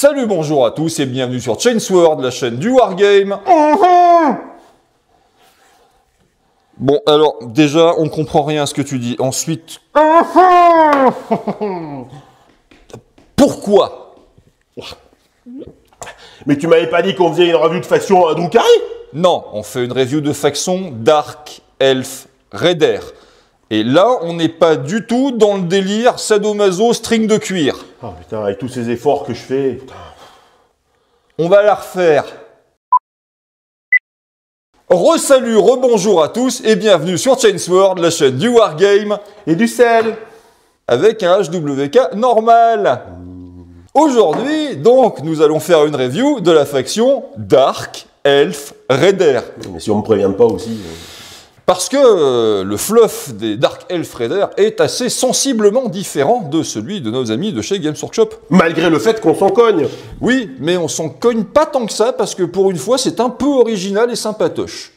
Salut, bonjour à tous et bienvenue sur Chainsword, la chaîne du Wargame. Bon, alors, déjà, on comprend rien à ce que tu dis. Ensuite... Pourquoi? Mais tu m'avais pas dit qu'on faisait une revue de faction à Drukhari? Non, on fait une review de faction Dark Elf Raider. Et là, on n'est pas du tout dans le délire sadomaso string de cuir. Oh putain, avec tous ces efforts que je fais... Putain. On va la refaire. Re-salut, re-bonjour à tous et bienvenue sur Chainsword, la chaîne du Wargame Et du sel. avec un HWK normal. Aujourd'hui, donc, nous allons faire une review de la faction Dark Elf Raider. Mais si on me prévient pas aussi... Parce que le fluff des Dark Elf Raider est assez sensiblement différent de celui de nos amis de chez Games Workshop. Malgré le fait qu'on s'en cogne. Oui, mais on s'en cogne pas tant que ça, parce que pour une fois, c'est un peu original et sympatoche.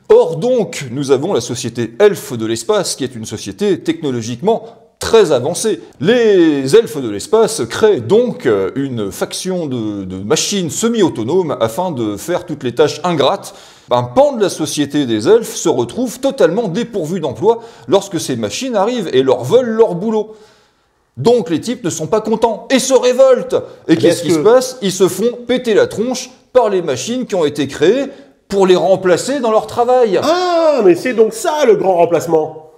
Or donc, nous avons la société Elfes de l'espace, qui est une société technologiquement très avancée. Les Elfes de l'espace créent donc une faction de machines semi-autonomes afin de faire toutes les tâches ingrates. Un pan de la société des elfes se retrouve totalement dépourvu d'emploi lorsque ces machines arrivent et leur volent leur boulot. Donc les types ne sont pas contents et se révoltent. Et qu'est-ce qui se passe? Ils se font péter la tronche par les machines qui ont été créées pour les remplacer dans leur travail. Ah, mais c'est donc ça le grand remplacement.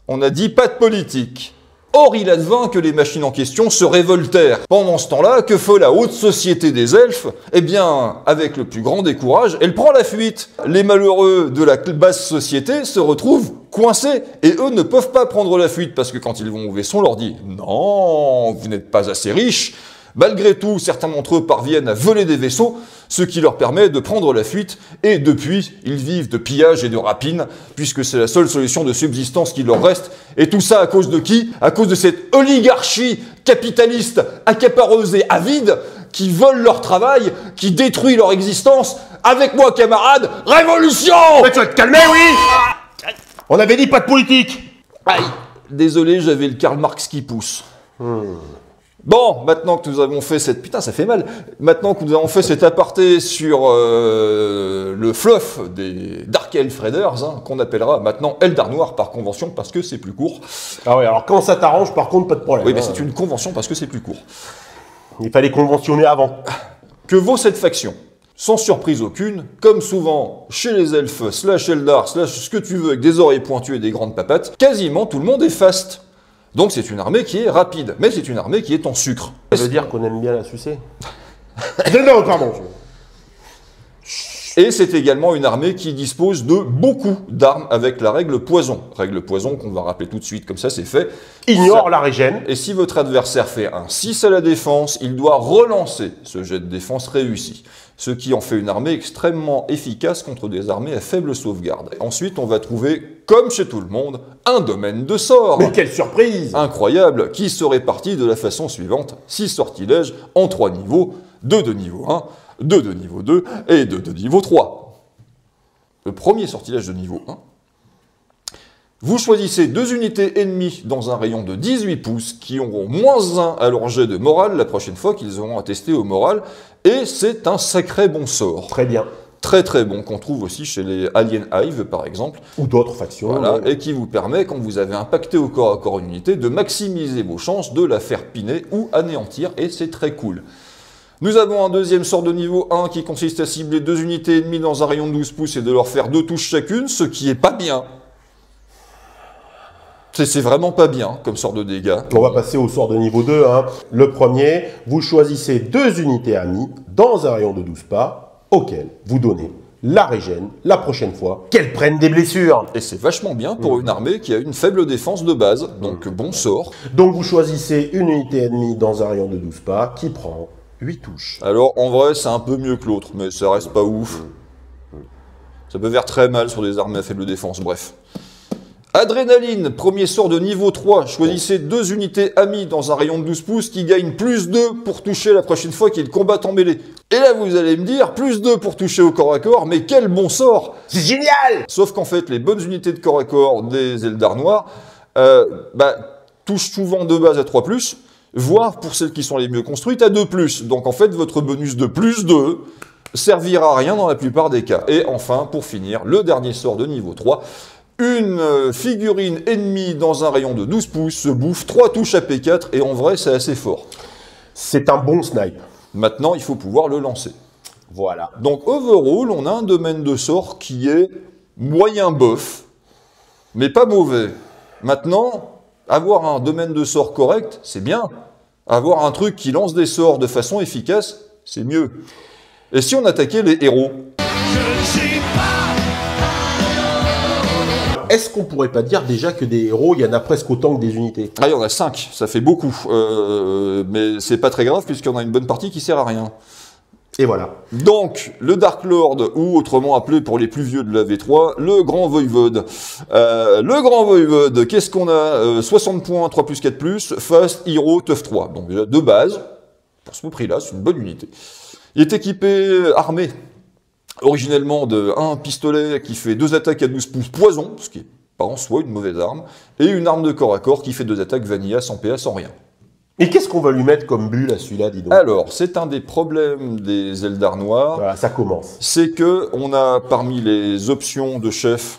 On a dit pas de politique. Or, il advint que les machines en question se révoltèrent. Pendant ce temps-là, que fait la haute société des elfes? Eh bien, avec le plus grand décourage, elle prend la fuite. Les malheureux de la basse société se retrouvent coincés, et eux ne peuvent pas prendre la fuite, parce que quand ils vont au vaisseau, on leur dit « Non, vous n'êtes pas assez riches ». Malgré tout, certains d'entre eux parviennent à voler des vaisseaux, ce qui leur permet de prendre la fuite, et depuis, ils vivent de pillage et de rapine, puisque c'est la seule solution de subsistance qui leur reste. Et tout ça à cause de qui? À cause de cette oligarchie capitaliste accapareuse et avide, qui vole leur travail, qui détruit leur existence. Avec moi, camarades, révolution! Mais tu vas te calmer, oui. On avait dit pas de politique. Aïe, désolé, j'avais le Karl Marx qui pousse. Bon, maintenant que nous avons fait cette... Putain, ça fait mal. Maintenant que nous avons fait cet aparté sur le fluff des Dark Elf Raiders, hein, qu'on appellera maintenant Eldar Noir par convention, parce que c'est plus court. Ah ouais, alors quand ça t'arrange, par contre, pas de problème. Oui, mais c'est une convention parce que c'est plus court. Il fallait conventionner avant. Que vaut cette faction? Sans surprise aucune, comme souvent chez les elfes, slash Eldar, slash ce que tu veux, avec des oreilles pointues et des grandes papates, quasiment tout le monde est fast. Donc c'est une armée qui est rapide, mais c'est une armée qui est en sucre. Ça veut dire qu'on aime bien la sucer. Non, pardon. Et c'est également une armée qui dispose de beaucoup d'armes avec la règle poison. Règle poison qu'on va rappeler tout de suite, comme ça c'est fait. Ignore la régène. Et si votre adversaire fait un 6 à la défense, il doit relancer ce jet de défense réussi. Ce qui en fait une armée extrêmement efficace contre des armées à faible sauvegarde. Ensuite, on va trouver, comme chez tout le monde, un domaine de sorts. Mais quelle surprise! Incroyable, qui se répartit de la façon suivante. 6 sortilèges en 3 niveaux, 2 de niveau 1, 2 de niveau 2 et 2 de niveau 3. Le premier sortilège de niveau 1. Vous choisissez 2 unités ennemies dans un rayon de 18 pouces qui auront -1 à leur jet de morale la prochaine fois qu'ils auront à tester au moral. Et c'est un sacré bon sort. Très bien. Très très bon, qu'on trouve aussi chez les Alien Hive par exemple. Ou d'autres factions. Voilà, ouais. et qui vous permet, quand vous avez impacté au corps à corps une unité, de maximiser vos chances de la faire piner ou anéantir, et c'est très cool. Nous avons un deuxième sort de niveau 1 qui consiste à cibler 2 unités ennemies dans un rayon de 12 pouces et de leur faire 2 touches chacune, ce qui est pas bien. C'est vraiment pas bien comme sort de dégâts. On va passer au sort de niveau 2. Hein. Le premier, vous choisissez 2 unités amies dans un rayon de 12 pas, auquel vous donnez la régène la prochaine fois qu'elles prennent des blessures. Et c'est vachement bien pour une armée qui a une faible défense de base, donc bon sort. Donc vous choisissez une unité ennemie dans un rayon de 12 pas qui prend 8 touches. Alors en vrai c'est un peu mieux que l'autre, mais ça reste pas ouf. Ça peut faire très mal sur des armées à faible défense, bref. Adrénaline, premier sort de niveau 3. Choisissez 2 unités amies dans un rayon de 12 pouces qui gagnent +2 pour toucher la prochaine fois qu'ils combattent en mêlée. Et là, vous allez me dire, +2 pour toucher au corps à corps, mais quel bon sort! C'est génial! Sauf qu'en fait, les bonnes unités de corps à corps des Eldar Noirs touchent souvent de base à 3+, voire pour celles qui sont les mieux construites, à 2+. Donc en fait, votre bonus de +2 servira à rien dans la plupart des cas. Et enfin, pour finir, le dernier sort de niveau 3, une figurine ennemie dans un rayon de 12 pouces se bouffe 3 touches AP4, et en vrai, c'est assez fort. C'est un bon snipe. Maintenant, il faut pouvoir le lancer. Voilà. Donc, overall, on a un domaine de sort qui est moyen bof, mais pas mauvais. Maintenant, avoir un domaine de sort correct, c'est bien. Avoir un truc qui lance des sorts de façon efficace, c'est mieux. Et si on attaquait les héros? Est-ce qu'on pourrait pas dire déjà que des héros, il y en a presque autant que des unités? Ah, il y en a 5, ça fait beaucoup. Mais c'est pas très grave, puisqu'il y en a une bonne partie qui sert à rien. Et voilà. Donc, le Dark Lord, ou autrement appelé pour les plus vieux de la V3, le Grand Voivode. Le Grand Voivode, qu'est-ce qu'on a 60 points, 3+, 4+, Fast, Hero, Tough 3. Donc déjà, de base, pour ce prix-là, c'est une bonne unité. Il est équipé, armé, originellement de un pistolet qui fait 2 attaques à 12 pouces poison, ce qui est pas en soi une mauvaise arme, et une arme de corps à corps qui fait 2 attaques vanilla sans PA, sans rien. Et qu'est-ce qu'on va lui mettre comme bulle à celui-là, dis donc? Alors, c'est un des problèmes des Eldar noirs. Voilà, ça commence. C'est que on a parmi les options de chef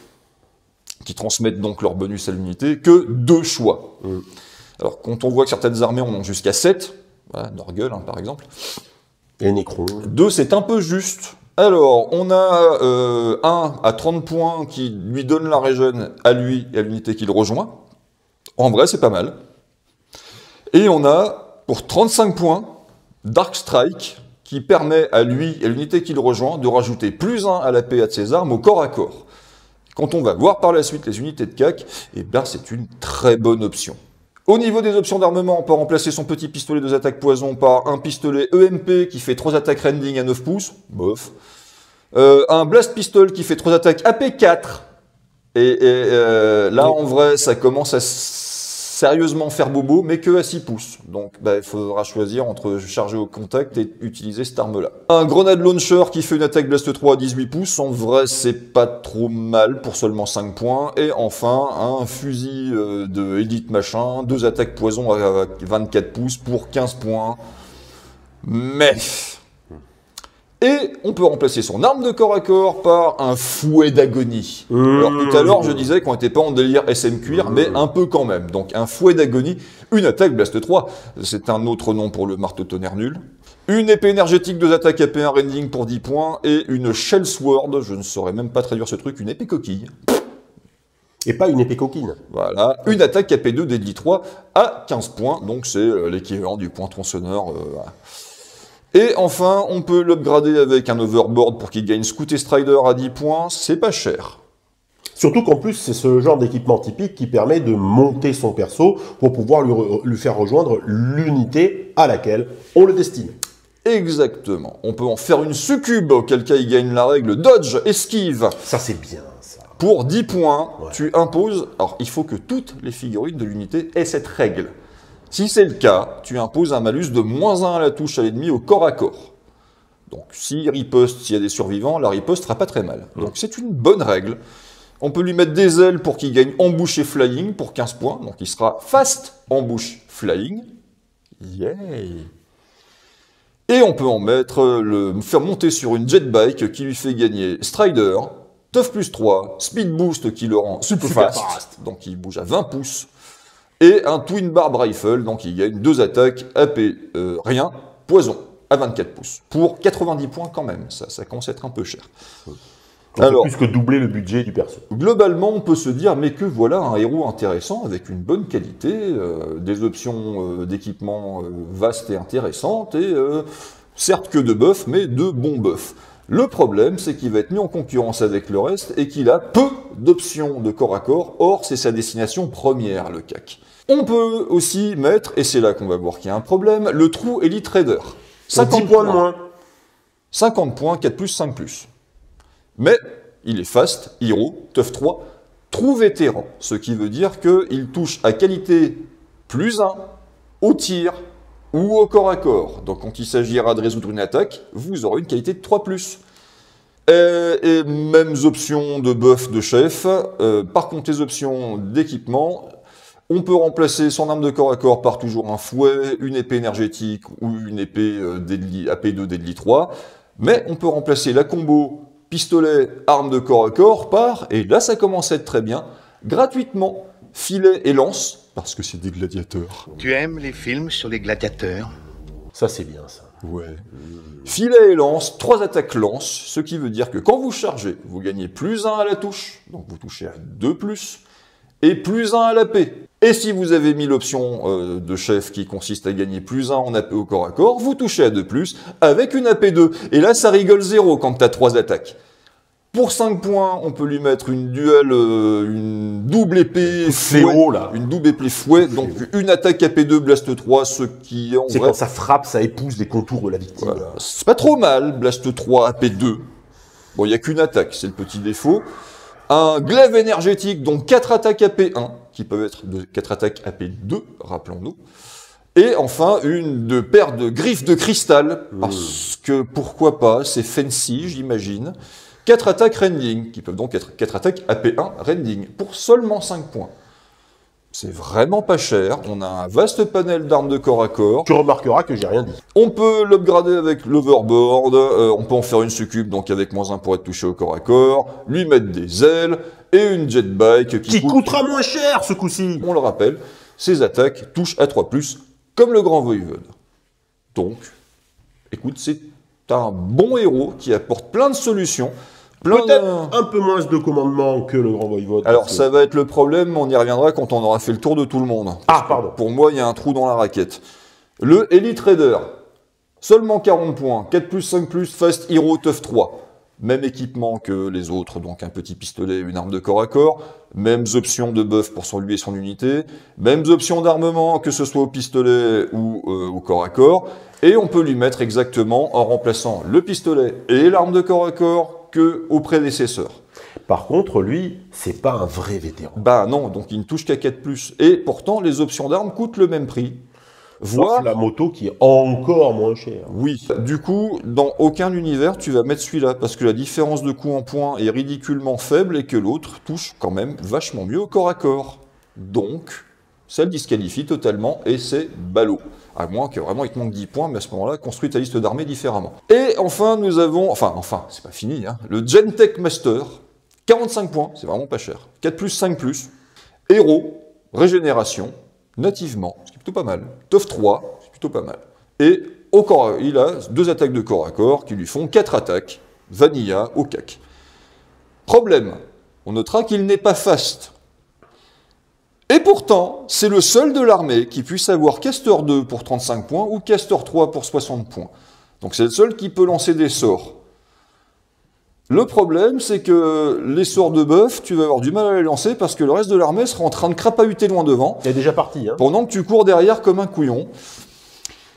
qui transmettent donc leur bonus à l'unité que 2 choix. Alors, quand on voit que certaines armées en ont jusqu'à 7, voilà, Norgul par exemple, Et Necron. 2 c'est un peu juste. Alors, on a un à 30 points qui lui donne la régène à lui et à l'unité qu'il rejoint. En vrai, c'est pas mal. Et on a, pour 35 points, Dark Strike, qui permet à lui et à l'unité qu'il rejoint de rajouter +1 à la PA de ses armes au corps à corps. Quand on va voir par la suite les unités de CAC, eh ben c'est une très bonne option. Au niveau des options d'armement, on peut remplacer son petit pistolet 2 attaques poison par un pistolet EMP qui fait 3 attaques rending à 9 pouces, bof. Un blast pistol qui fait 3 attaques AP4. Là, en vrai, ça commence à sérieusement faire bobo, mais que à 6 pouces. Donc, il faudra choisir entre charger au contact et utiliser cette arme-là. Un grenade launcher qui fait une attaque blast 3 à 18 pouces. En vrai, c'est pas trop mal pour seulement 5 points. Et enfin, un fusil de Elite machin, 2 attaques poison à 24 pouces pour 15 points. Mais... Et on peut remplacer son arme de corps à corps par un fouet d'agonie. Alors tout à l'heure, je disais qu'on n'était pas en délire SM cuir, mais un peu quand même. Donc un fouet d'agonie, une attaque blast 3, c'est un autre nom pour le marteau tonnerre nul. Une épée énergétique, 2 attaques AP1 rending pour 10 points, et une shell sword, je ne saurais même pas traduire ce truc, une épée coquille. Et pas une épée coquine. Voilà, une attaque AP2 Deadly 3 à 15 points, donc c'est l'équivalent du point tronçonneur. Voilà. Et enfin, on peut l'upgrader avec un overboard pour qu'il gagne Scout et Strider à 10 points, c'est pas cher. Surtout qu'en plus, c'est ce genre d'équipement typique qui permet de monter son perso pour pouvoir lui faire rejoindre l'unité à laquelle on le destine. Exactement. On peut en faire une succube, auquel cas il gagne la règle dodge, esquive. Ça, c'est bien, ça. Pour 10 points, tu imposes... Alors, il faut que toutes les figurines de l'unité aient cette règle. Si c'est le cas, tu imposes un malus de -1 à la touche à l'ennemi au corps à corps. Donc, s'il riposte, s'il y a des survivants, la riposte sera pas très mal. Donc, c'est une bonne règle. On peut lui mettre des ailes pour qu'il gagne embouche et flying pour 15 points. Donc, il sera fast embouche flying. Yay! Et on peut en mettre, faire monter sur une jetbike qui lui fait gagner Strider, Tough +3, Speed Boost qui le rend super fast, donc il bouge à 20 pouces, et un Twin Barb Rifle, donc il gagne 2 attaques, AP rien, poison, à 24 pouces, pour 90 points quand même, ça commence à être un peu cher. Alors, plus que doubler le budget du perso. Globalement, on peut se dire, mais que voilà un héros intéressant, avec une bonne qualité, des options d'équipement vastes et intéressantes, et certes que de buffs, mais de bons buffs. Le problème, c'est qu'il va être mis en concurrence avec le reste, et qu'il a peu d'options de corps à corps, or c'est sa destination première, le CAC. On peut aussi mettre, et c'est là qu'on va voir qu'il y a un problème, le trou Elite Raider. 50 points de moins. 50 points, 4+, 5+. Mais il est fast, hero, tough 3, trou vétéran, ce qui veut dire qu'il touche à qualité +1 au tir ou au corps à corps. Donc quand il s'agira de résoudre une attaque, vous aurez une qualité de 3+. Et mêmes options de buff de chef, par contre les options d'équipement, On peut remplacer son arme de corps à corps par toujours un fouet, une épée énergétique ou une épée AP2 Deadly 3. Mais on peut remplacer la combo pistolet, arme de corps à corps par, et là ça commence à être très bien, gratuitement, filet et lance, parce que c'est des gladiateurs. Tu aimes les films sur les gladiateurs? Ça, c'est bien, ça. Ouais. Filet et lance, 3 attaques lance, ce qui veut dire que quand vous chargez, vous gagnez +1 à la touche, donc vous touchez à 2+, et +1 à l'AP. Et si vous avez mis l'option de chef qui consiste à gagner +1 en AP au corps à corps, vous touchez à 2+, avec une AP2. Et là, ça rigole 0 quand t'as 3 attaques. Pour 5 points, on peut lui mettre une double épée fléau, là. Une double épée fouet, donc une attaque AP2 Blast 3, ce qui en C'est vrai... quand ça frappe, ça épouse les contours de la victime. Voilà. C'est pas trop mal, Blast 3 AP2. Bon, il n'y a qu'une attaque, c'est le petit défaut. Un glaive énergétique, donc 4 attaques AP1, qui peuvent être de 4 attaques AP2, rappelons-nous. Et enfin, une paire de griffes de cristal, parce que pourquoi pas, c'est fancy, j'imagine. 4 attaques rending, qui peuvent donc être 4 attaques AP1 rending, pour seulement 5 points. C'est vraiment pas cher, on a un vaste panel d'armes de corps à corps. Tu remarqueras que j'ai rien dit. On peut l'upgrader avec l'overboard, on peut en faire une succube, donc avec -1 pour être touché au corps à corps, lui mettre des ailes, et une jetbike Qui coûtera moins cher, ce coup-ci. On le rappelle, ses attaques touchent à 3+, comme le grand voïvode. Donc, écoute, c'est un bon héros qui apporte plein de solutions. Peut-être un peu moins de commandement que le grand voïvode. Alors, ça va être le problème, on y reviendra quand on aura fait le tour de tout le monde. Ah, pardon. Pour moi, il y a un trou dans la raquette. Le Elite Raider, seulement 40 points, 4+, 5+, Fast Hero, Tough 3. Même équipement que les autres, donc un petit pistolet et une arme de corps à corps, mêmes options de buff pour lui et son unité, mêmes options d'armement, que ce soit au pistolet ou au corps à corps, et on peut lui mettre exactement en remplaçant le pistolet et l'arme de corps à corps que au prédécesseur. Par contre, lui, c'est pas un vrai vétéran. Bah non, donc il ne touche qu'à 4+. Et pourtant, les options d'armes coûtent le même prix. Voire la moto qui est encore moins chère. Oui. Du coup, dans aucun univers, tu vas mettre celui-là, parce que la différence de coût en points est ridiculement faible et que l'autre touche quand même vachement mieux au corps à corps. Donc, ça le disqualifie totalement et c'est ballot. À moins que vraiment il te manque 10 points, mais à ce moment-là, construis ta liste d'armées différemment. Et enfin, nous avons... Enfin, c'est pas fini, hein. Le Gentech Master, 45 points, c'est vraiment pas cher. 4+, 5+, héros, régénération, nativement, ce qui est plutôt pas mal. Tough 3, c'est plutôt pas mal. Et au corps, il a 2 attaques de corps à corps qui lui font 4 attaques, vanilla au cac. Problème, on notera qu'il n'est pas fast. Et pourtant, c'est le seul de l'armée qui puisse avoir Caster 2 pour 35 points ou Caster 3 pour 60 points. Donc c'est le seul qui peut lancer des sorts. Le problème, c'est que les sorts de buff, tu vas avoir du mal à les lancer parce que le reste de l'armée sera en train de crapahuter loin devant. Il est déjà parti, hein. Pendant que tu cours derrière comme un couillon.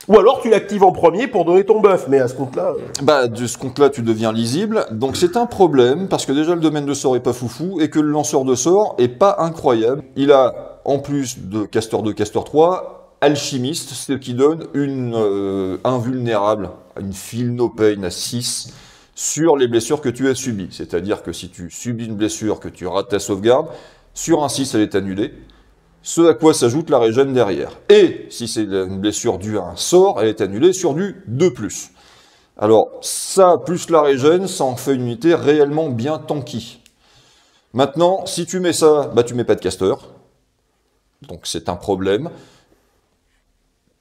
Ou alors tu l'actives en premier pour donner ton buff, mais à ce compte-là... Bah, de ce compte-là, tu deviens lisible. Donc c'est un problème, parce que déjà le domaine de sort est pas foufou, et que le lanceur de sort est pas incroyable. Il a, en plus de Caster 2, Caster 3, Alchimiste, ce qui donne une invulnérable, une Feel No Pain à 6 sur les blessures que tu as subies. C'est-à-dire que si tu subis une blessure, que tu rates ta sauvegarde, sur un 6, elle est annulée. Ce à quoi s'ajoute la régène derrière. Et si c'est une blessure due à un sort, elle est annulée sur du 2+. Alors, ça, plus la régène, ça en fait une unité réellement bien tanky. Maintenant, si tu mets ça, bah tu mets pas de caster. Donc c'est un problème.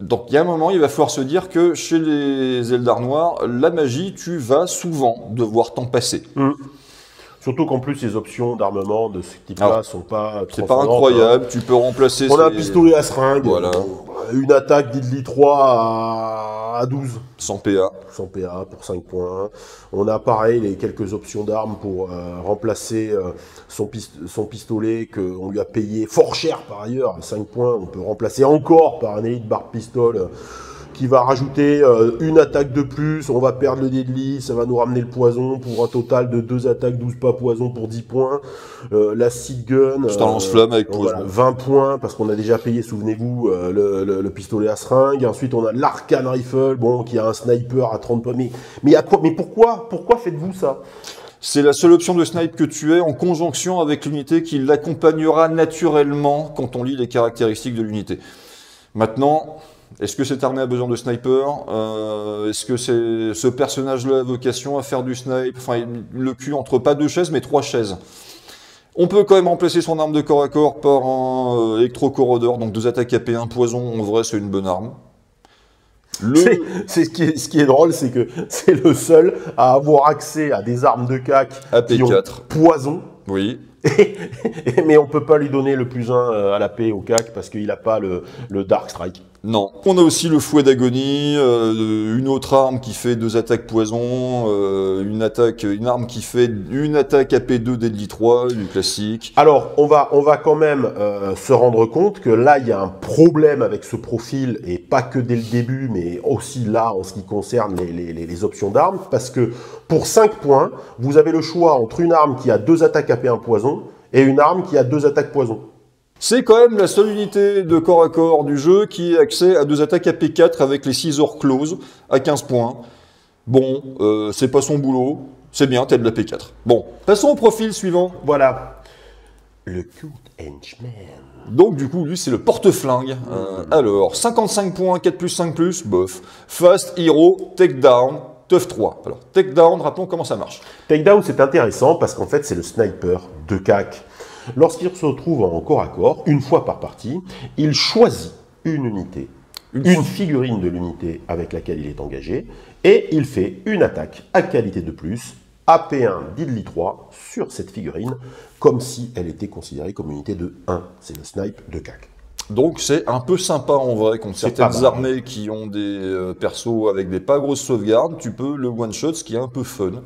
Donc il y a un moment, il va falloir se dire que chez les Eldar noirs, la magie, tu vas souvent devoir t'en passer. Surtout qu'en plus, les options d'armement de ce type-là sont pas... C'est pas incroyable, tu peux remplacer... On a un pistolet à seringue, voilà. Une attaque d'Idli 3 à 12. 100 PA. 100 PA pour 5 points. On a pareil, les quelques options d'armes pour remplacer son pistolet qu'on lui a payé fort cher par ailleurs, à 5 points. On peut remplacer encore par un Elite Barb Pistol qui va rajouter une attaque de plus, on va perdre le deadly, ça va nous ramener le poison pour un total de 2 attaques, 12 pas poison pour 10 points. La seed gun, c'est un lance-flamme avec poison. Voilà, 20 points, parce qu'on a déjà payé, souvenez-vous, le pistolet à seringue. Ensuite, on a l'Arcane Rifle, bon, qui a un sniper à 30 points. Mais pourquoi faites-vous ça? C'est la seule option de snipe que tu aies en conjonction avec l'unité qui l'accompagnera naturellement quand on lit les caractéristiques de l'unité. Maintenant, est-ce que cette armée a besoin de sniper? Est-ce que ce personnage-là a vocation à faire du snipe? Enfin, le cul entre pas 2 chaises, mais 3 chaises. On peut quand même remplacer son arme de corps à corps par un électro-corrodeur, donc 2 attaques AP, 1 poison. En vrai, c'est une bonne arme. Ce qui est drôle, c'est que c'est le seul à avoir accès à des armes de CAC qui ont AP4. poison. Oui. Mais on peut pas lui donner le +1 à la paix au CAC parce qu'il a pas le Dark Strike. Non. On a aussi le fouet d'agonie, une autre arme qui fait 2 attaques poison, une arme qui fait une attaque AP2 Deadly 3, du classique. Alors, on va quand même se rendre compte que là, il y a un problème avec ce profil, et pas que dès le début, mais aussi là, en ce qui concerne les options d'armes, parce que pour 5 points, vous avez le choix entre une arme qui a 2 attaques AP1 poison, et une arme qui a 2 attaques poison. C'est quand même la seule unité de corps à corps du jeu qui a accès à 2 attaques AP4 avec les Scissor Claws à 15 points. Bon, c'est pas son boulot, c'est bien, t'as de la P4. Bon, passons au profil suivant. Voilà. Le Cult Henchman. Donc du coup, lui, c'est le porte-flingue. Alors, 55 points, 4+5+, bof. Fast, Hero, Takedown, Tough 3. Alors, Takedown, rappelons comment ça marche. Takedown, c'est intéressant parce qu'en fait, c'est le sniper de CAC. Lorsqu'il se retrouve en corps à corps, une fois par partie, il choisit une unité, une figurine de l'unité avec laquelle il est engagé, et il fait une attaque à qualité de plus, AP1 Deadly 3, sur cette figurine, comme si elle était considérée comme une unité de 1. C'est le snipe de CAC. Donc c'est un peu sympa en vrai, contre certaines armées qui ont des persos avec des pas grosses sauvegardes, tu peux le one-shot, ce qui est un peu fun.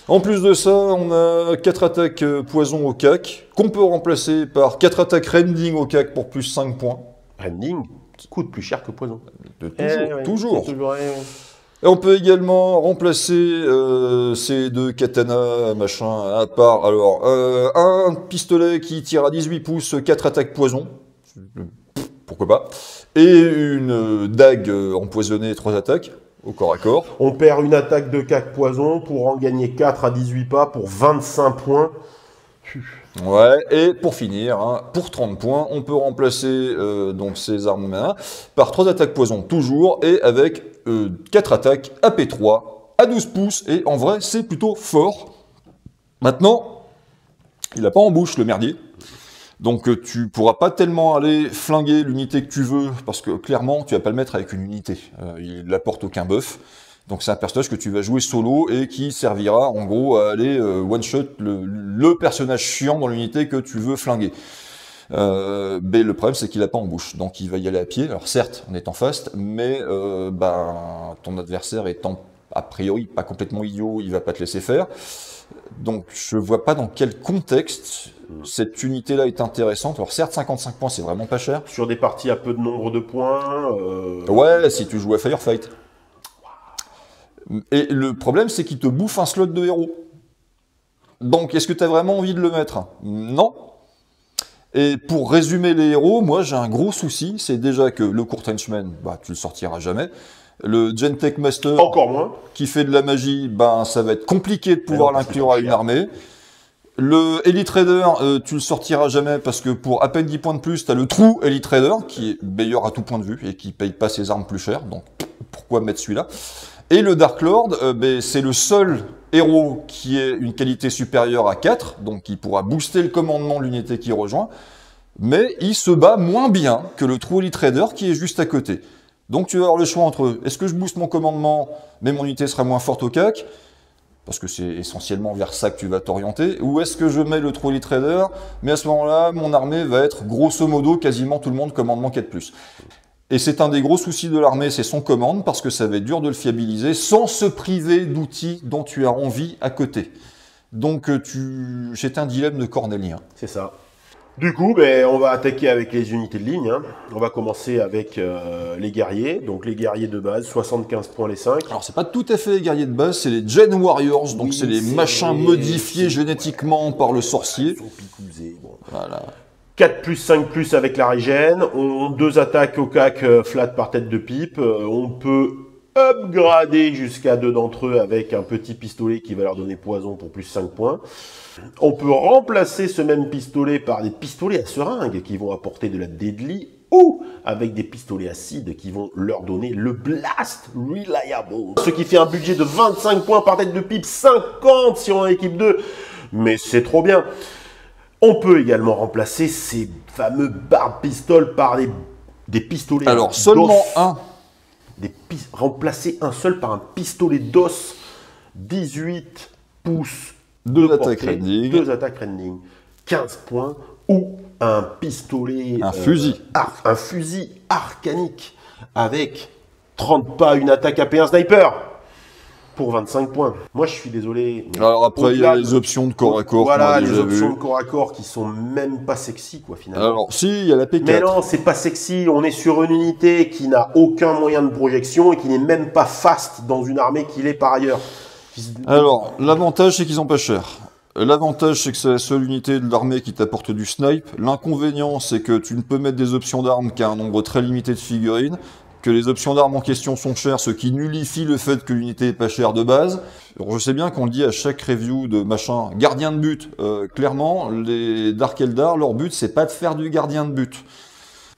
En plus de ça, on a 4 attaques poison au CAC, qu'on peut remplacer par 4 attaques rending au CAC pour plus 5 points. Rending qui coûte plus cher que poison. Toujours. Et on peut également remplacer ces 2 katanas, machin, à part. Alors, un pistolet qui tire à 18 pouces, 4 attaques poison. Pourquoi pas. Et une dague empoisonnée, 3 attaques. Au corps à corps. On perd une attaque de CAC poison pour en gagner 4 à 18 pas pour 25 points. Ouais, et pour finir, hein, pour 30 points, on peut remplacer donc ces armes par 3 attaques poison toujours, et avec 4 attaques AP3 à 12 pouces, et en vrai, c'est plutôt fort. Maintenant, il n'a pas en bouche le merdier. Donc tu pourras pas tellement aller flinguer l'unité que tu veux, parce que clairement tu vas pas le mettre avec une unité, il n'apporte aucun buff. Donc c'est un personnage que tu vas jouer solo et qui servira en gros à aller one-shot le personnage chiant dans l'unité que tu veux flinguer. Mais le problème c'est qu'il a pas en bouche, donc il va y aller à pied, alors certes en étant fast, mais ton adversaire étant a priori pas complètement idiot, il va pas te laisser faire. Donc je vois pas dans quel contexte cette unité-là est intéressante. Alors certes, 55 points, c'est vraiment pas cher. Sur des parties à peu de nombre de points. Ouais, si tu joues à Firefight. Et le problème, c'est qu'il te bouffe un slot de héros. Donc est-ce que tu as vraiment envie de le mettre? Non. Et pour résumer les héros, moi j'ai un gros souci, c'est déjà que le Cult Henchman, tu le sortiras jamais. Le Gentech Master, encore moins, qui fait de la magie, ça va être compliqué de pouvoir l'inclure à une armée. Le Elite Raider, tu le sortiras jamais parce que pour à peine 10 points de plus, tu as le True Elite Raider, qui est meilleur à tout point de vue et qui paye pas ses armes plus cher, donc pourquoi mettre celui-là? Et le Dark Lord, c'est le seul héros qui ait une qualité supérieure à 4, donc qui pourra booster le commandement de l'unité qui rejoint, mais il se bat moins bien que le True Elite Raider qui est juste à côté. Donc tu vas avoir le choix entre est-ce que je booste mon commandement, mais mon unité sera moins forte au CAC, parce que c'est essentiellement vers ça que tu vas t'orienter, ou est-ce que je mets le True Elite Raider, mais à ce moment-là, mon armée va être grosso modo quasiment tout le monde commandement 4+. Et c'est un des gros soucis de l'armée, c'est son commande, parce que ça va être dur de le fiabiliser sans se priver d'outils dont tu as envie à côté. Donc c'est un dilemme de cornélien. C'est ça. Du coup, on va attaquer avec les unités de ligne. On va commencer avec les guerriers. Donc les guerriers de base, 75 points les 5. Alors c'est pas tout à fait les guerriers de base, c'est les Gen Warriors, donc c'est les machins modifiés génétiquement par le sorcier. Bon. Voilà. 4+5+ avec la régène. On 2 attaques au CAC flat par tête de pipe. On peut upgrader jusqu'à 2 d'entre eux avec un petit pistolet qui va leur donner poison pour plus 5 points. On peut remplacer ce même pistolet par des pistolets à seringue qui vont apporter de la deadly ou avec des pistolets acides qui vont leur donner le blast reliable. Ce qui fait un budget de 25 points par tête de pipe, 50 si on a équipe 2. Mais c'est trop bien. On peut également remplacer ces fameux barbe pistoles par des pistolets. Alors, seulement un. Remplacer un seul par un pistolet d'os 18 pouces. 2 attaques rending. 2 attaques rending. 15 points. Ou un pistolet... Un fusil. Un fusil arcanique avec 30 pas, une attaque AP1 sniper. Pour 25 points. Moi, je suis désolé. Alors après, il y a les options de corps à corps. Voilà, les options de corps à corps qui sont même pas sexy, quoi, finalement. Alors, si, il y a la P4. Mais non, c'est pas sexy. On est sur une unité qui n'a aucun moyen de projection et qui n'est même pas fast dans une armée qu'il est par ailleurs. Alors, l'avantage, c'est qu'ils sont pas chers. L'avantage, c'est que c'est la seule unité de l'armée qui t'apporte du snipe. L'inconvénient, c'est que tu ne peux mettre des options d'armes qu'à un nombre très limité de figurines, que les options d'armes en question sont chères, ce qui nullifie le fait que l'unité est pas chère de base. Alors, je sais bien qu'on le dit à chaque review de machin gardien de but. Clairement, les Dark Eldar, leur but, c'est pas de faire du gardien de but.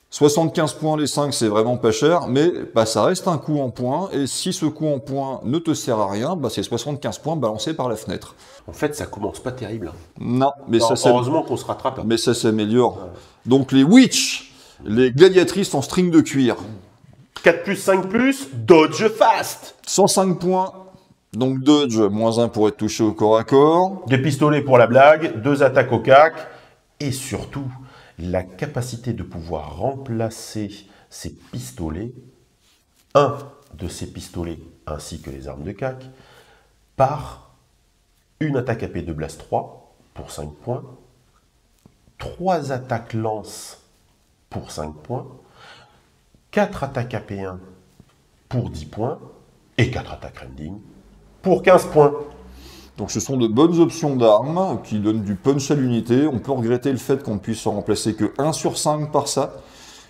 75 points les 5, c'est vraiment pas cher, mais bah, ça reste un coup en points, et si ce coup en points ne te sert à rien, bah, c'est 75 points balancés par la fenêtre. En fait, ça commence pas terrible. Non, mais non, ça heureusement qu'on se rattrape. Mais ça s'améliore. Ouais. Donc les witch, les gladiatrices en string de cuir. 4+, 5+, dodge fast. 105 points, donc dodge, moins 1 pour être touché au corps à corps. Des pistolets pour la blague, 2 attaques au cac, et surtout, la capacité de pouvoir remplacer ces pistolets, un de ces pistolets, ainsi que les armes de cac, par une attaque AP de Blast 3 pour 5 points, 3 attaques lance pour 5 points, 4 attaques AP1 pour 10 points, et 4 attaques rending pour 15 points. Donc ce sont de bonnes options d'armes qui donnent du punch à l'unité. On peut regretter le fait qu'on ne puisse en remplacer que 1 sur 5 par ça.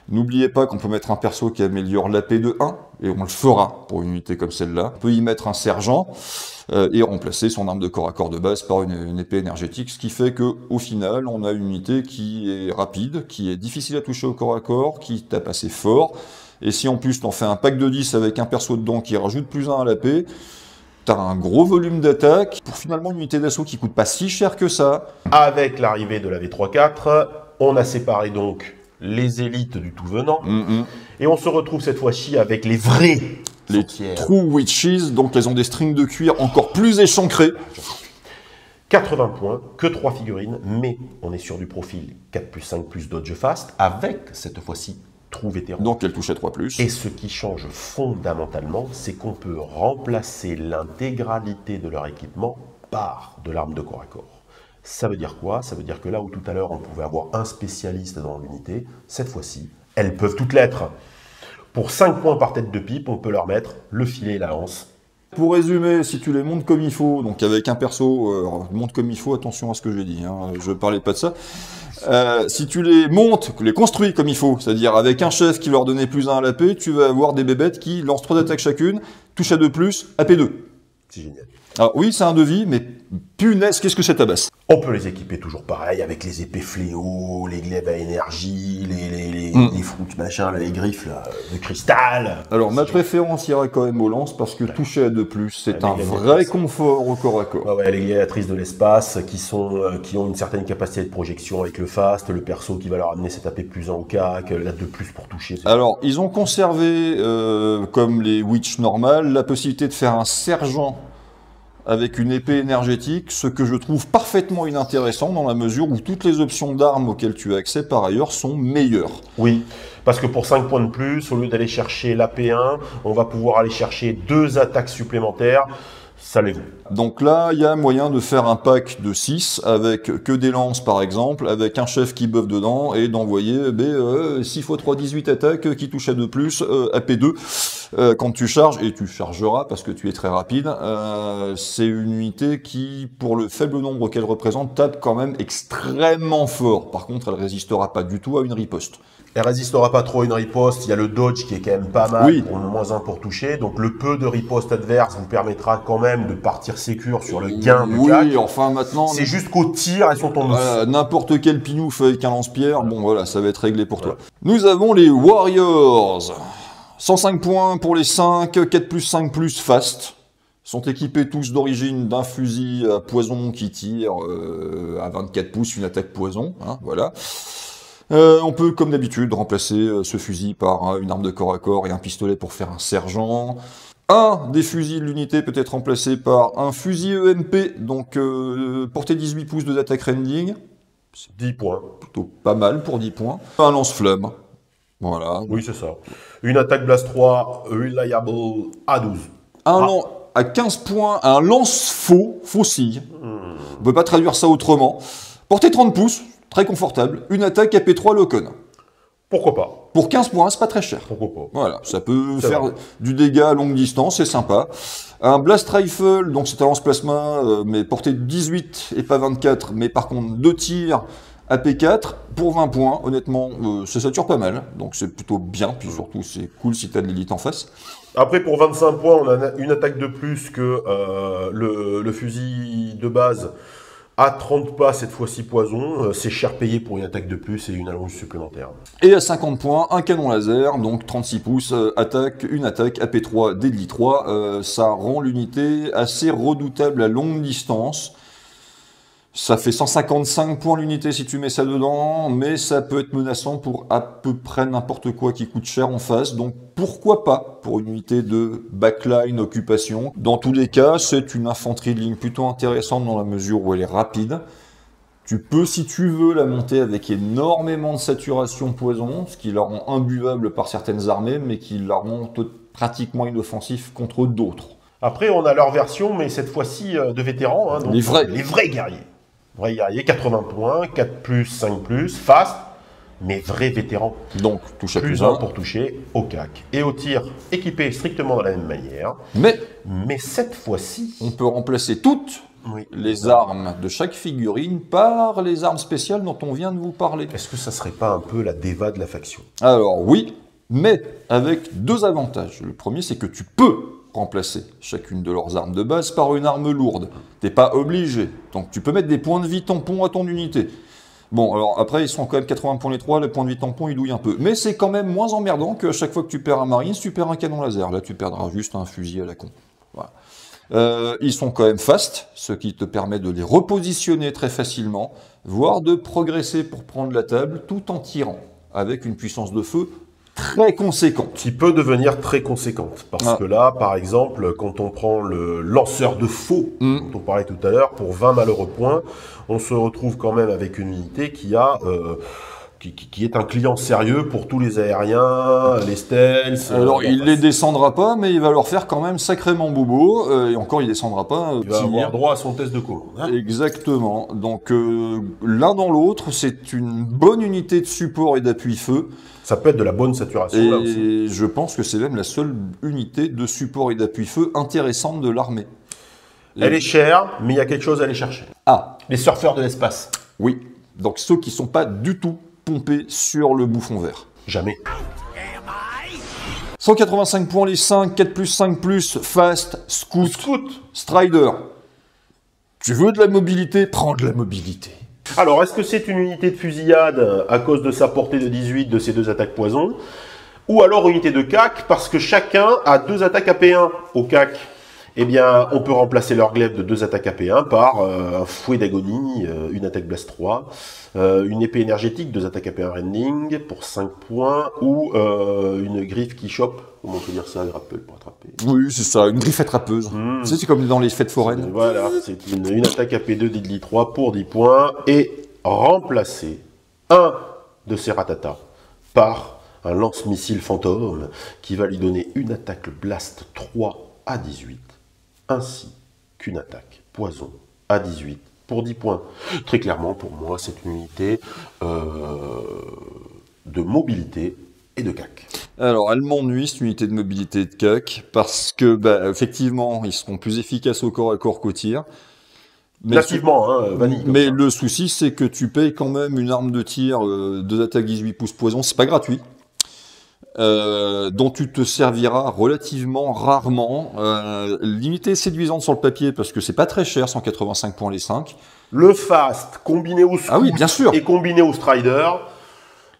N'oubliez pas qu'on peut mettre un perso qui améliore l'AP de 1, et on le fera pour une unité comme celle-là. On peut y mettre un sergent et remplacer son arme de corps à corps de base par une épée énergétique, ce qui fait qu'au final, on a une unité qui est rapide, qui est difficile à toucher au corps à corps, qui tape assez fort, et si en plus t'en fais un pack de 10 avec un perso dedans qui rajoute plus 1 à l'AP, t'as un gros volume d'attaque pour finalement une unité d'assaut qui coûte pas si cher que ça. Avec l'arrivée de la V3-4, on a séparé donc les élites du tout venant, et on se retrouve cette fois-ci avec les vrais les true witches, donc elles ont des strings de cuir encore plus échancrés. 80 points, que 3 figurines, mais on est sur du profil 4+5+ dodge fast, avec cette fois-ci true vétéran. Donc elle touche à 3+. Et ce qui change fondamentalement, c'est qu'on peut remplacer l'intégralité de leur équipement par de l'arme de corps à corps. Ça veut dire quoi? Ça veut dire que là où tout à l'heure on pouvait avoir un spécialiste dans l'unité, cette fois-ci, elles peuvent toutes l'être. Pour 5 points par tête de pipe, on peut leur mettre le filet et la lance. Pour résumer, si tu les montes comme il faut, donc avec un perso, monte comme il faut, attention à ce que j'ai dit, hein, je parlais pas de ça. Si tu les montes, les construis comme il faut, c'est-à-dire avec un chef qui leur donnait plus 1 à l'AP, tu vas avoir des bébêtes qui lancent 3 attaques chacune, touchent à 2+, AP2. C'est génial. Alors oui, c'est un devis, mais punaise, qu'est-ce que ça tabasse. On peut les équiper toujours pareil, avec les épées fléaux, les glaives à énergie, les fruits machin, là, les griffes là, de cristal. Alors ma préférence ira quand même aux lances, parce que toucher à 2+, c'est un vrai confort au corps à corps. Ouais, les gladiatrices de l'espace, qui ont une certaine capacité de projection avec le fast, le perso qui va leur amener cet AP plus en cac, la 2+ pour toucher. Alors, ils ont conservé, comme les witch normales, la possibilité de faire un sergent avec une épée énergétique, ce que je trouve parfaitement inintéressant dans la mesure où toutes les options d'armes auxquelles tu as accès par ailleurs sont meilleures. Oui, parce que pour 5 points de plus, au lieu d'aller chercher l'AP1, on va pouvoir aller chercher 2 attaques supplémentaires. Ça les vaut. Donc là, il y a moyen de faire un pack de 6 avec que des lances par exemple, avec un chef qui buff dedans et d'envoyer 6 x 3, 18 attaques qui touchent à 2+, AP2. quand tu charges, et tu chargeras parce que tu es très rapide, c'est une unité qui, pour le faible nombre qu'elle représente, tape quand même extrêmement fort. Par contre, elle résistera pas du tout à une riposte. Elle résistera pas trop à une riposte, il y a le dodge qui est quand même pas mal, Oui. pour le -1 pour toucher, donc le peu de riposte adverse vous permettra quand même de partir sécure sur le gain de CAC. Oui, enfin maintenant... C'est juste qu'au tir, elles sont en mousse. N'importe quel pinouf avec un lance-pierre, bon voilà, ça va être réglé pour toi. Nous avons les Warriors. 105 points pour les 5, 4+5+, fast. Sont équipés tous d'origine d'un fusil à poison qui tire à 24 pouces, une attaque poison, hein, voilà. On peut, comme d'habitude, remplacer ce fusil par une arme de corps à corps et un pistolet pour faire un sergent. Un des fusils de l'unité peut être remplacé par un fusil EMP, donc portée 18 pouces de d'attaque rending. 10 points. Plutôt pas mal pour 10 points. Un lance-flamme. Voilà. Oui, c'est ça. Une attaque Blast 3, reliable à 12. À 15 points, un lance-faux, faucille. On peut pas traduire ça autrement. Portée 30 pouces, très confortable. Une attaque AP3 Locon. Pourquoi pas? Pour 15 points, c'est pas très cher. Pourquoi pas? Voilà, ça peut C'est faire vrai. du dégât à longue distance, c'est sympa. Un Blast Rifle, donc c'est un lance-plasma, mais portée 18 et pas 24, mais par contre 2 tirs AP4 pour 20 points. Honnêtement, ça sature pas mal, donc c'est plutôt bien, puis surtout c'est cool si t'as de l'élite en face. Après, pour 25 points, on a une attaque de plus que le fusil de base à 30 pas, cette fois-ci poison. C'est cher payé pour une attaque de plus et une allonge supplémentaire. Et à 50 points, un canon laser, donc 36 pouces, une attaque AP3, Deadly 3. Ça rend l'unité assez redoutable à longue distance. Ça fait 155 points l'unité si tu mets ça dedans, mais ça peut être menaçant pour à peu près n'importe quoi qui coûte cher en face, donc pourquoi pas pour une unité de backline occupation. Dans tous les cas, c'est une infanterie de ligne plutôt intéressante dans la mesure où elle est rapide. Tu peux, si tu veux, la monter avec énormément de saturation poison, ce qui la rend imbuvable par certaines armées, mais qui la rend pratiquement inoffensif contre d'autres. Après, on a leur version, mais cette fois-ci de vétérans. Hein, donc, Les vrais guerriers. Vrais guerriers, 80 points, 4+, 5+, fast, mais vrais vétérans. Donc, touche à Plus plus 1 1. pour toucher au CAC. Et au tir, équipés strictement de la même manière. Mais cette fois-ci, On peut remplacer toutes oui, les armes de chaque figurine par les armes spéciales dont on vient de vous parler. est-ce que ça serait pas un peu la déva de la faction? Alors oui, mais avec deux avantages. Le premier, c'est que tu peux remplacer chacune de leurs armes de base par une arme lourde. T'es pas obligé. Donc tu peux mettre des points de vie tampons à ton unité. Bon, alors après, ils sont quand même 80 points les trois, le point de vie tampon, il douille un peu. Mais c'est quand même moins emmerdant que chaque fois que tu perds un marine, tu perds un canon laser. Là, tu perdras juste un fusil à la con. Voilà. Ils sont quand même fast, ce qui te permet de les repositionner très facilement, voire de progresser pour prendre la table tout en tirant, avec une puissance de feu très conséquente. Qui peut devenir très conséquente. Parce que là, par exemple, quand on prend le lanceur de faux, dont on parlait tout à l'heure, pour 20 malheureux points, on se retrouve quand même avec une unité qui a... Qui est un client sérieux pour tous les aériens, les stealth. Alors, il les descendra pas, mais il va leur faire quand même sacrément bobo, et encore, il descendra pas. Il va avoir droit à son test de commande. Hein. Exactement. Donc, l'un dans l'autre, c'est une bonne unité de support et d'appui-feu. Ça peut être de la bonne saturation, là aussi. Et je pense que c'est même la seule unité de support et d'appui-feu intéressante de l'armée. Elle est chère, mais il y a quelque chose à aller chercher. Ah, Les surfeurs de l'espace. oui. Donc, ceux qui sont pas du tout pompés sur le bouffon vert. Jamais. 185 points les 5, 4+5+, fast, scout, strider. Tu veux de la mobilité? Prends de la mobilité. Alors, est-ce que c'est une unité de fusillade à cause de sa portée de 18 de ses deux attaques poison? Ou alors unité de CAC parce que chacun a deux attaques AP1 au CAC? Eh bien, on peut remplacer leur glaive de deux attaques AP1 par un fouet d'agonie, une attaque blast 3, une épée énergétique, deux attaques AP1 rending pour 5 points, ou une griffe qui chope, comment on peut dire ça, grapple pour attraper. Oui, c'est ça, une griffe attrapeuse. Tu sais, c'est comme dans les fêtes foraines. Voilà, c'est une attaque AP2 Deadly 3 pour 10 points, et remplacer un de ces ratatas par un lance-missile fantôme qui va lui donner une attaque blast 3 à 18. Ainsi qu'une attaque poison à 18 pour 10 points. Très clairement, pour moi, c'est une unité de mobilité et de CAC. Alors, elle m'ennuie, cette unité de mobilité de CAC, parce que, bah, effectivement, ils seront plus efficaces au corps à corps qu'au tir. Mais Nativement, hein, vanille. Mais le souci, c'est que tu payes quand même une arme de tir, 2 attaques 18 pouces poison, c'est pas gratuit. Dont tu te serviras relativement rarement. L'unité est séduisante sur le papier parce que c'est pas très cher, 185 points les 5. Le fast combiné au scout Ah oui, bien sûr. et combiné au strider.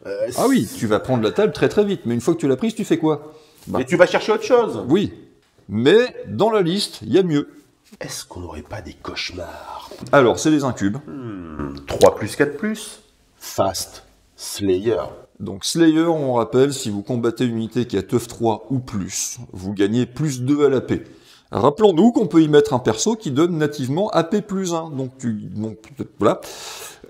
Ah oui, tu vas prendre la table très très vite, mais une fois que tu l'as prise, tu fais quoi? Et tu vas chercher autre chose. Oui, mais dans la liste, il y a mieux. Est-ce qu'on n'aurait pas des cauchemars? Alors, c'est les incubes. 3 plus 4 plus. Fast Slayer. Donc Slayer, on rappelle, si vous combattez une unité qui a Teuf 3 ou plus, vous gagnez plus 2 à l'AP. Rappelons-nous qu'on peut y mettre un perso qui donne nativement AP plus 1. Donc voilà.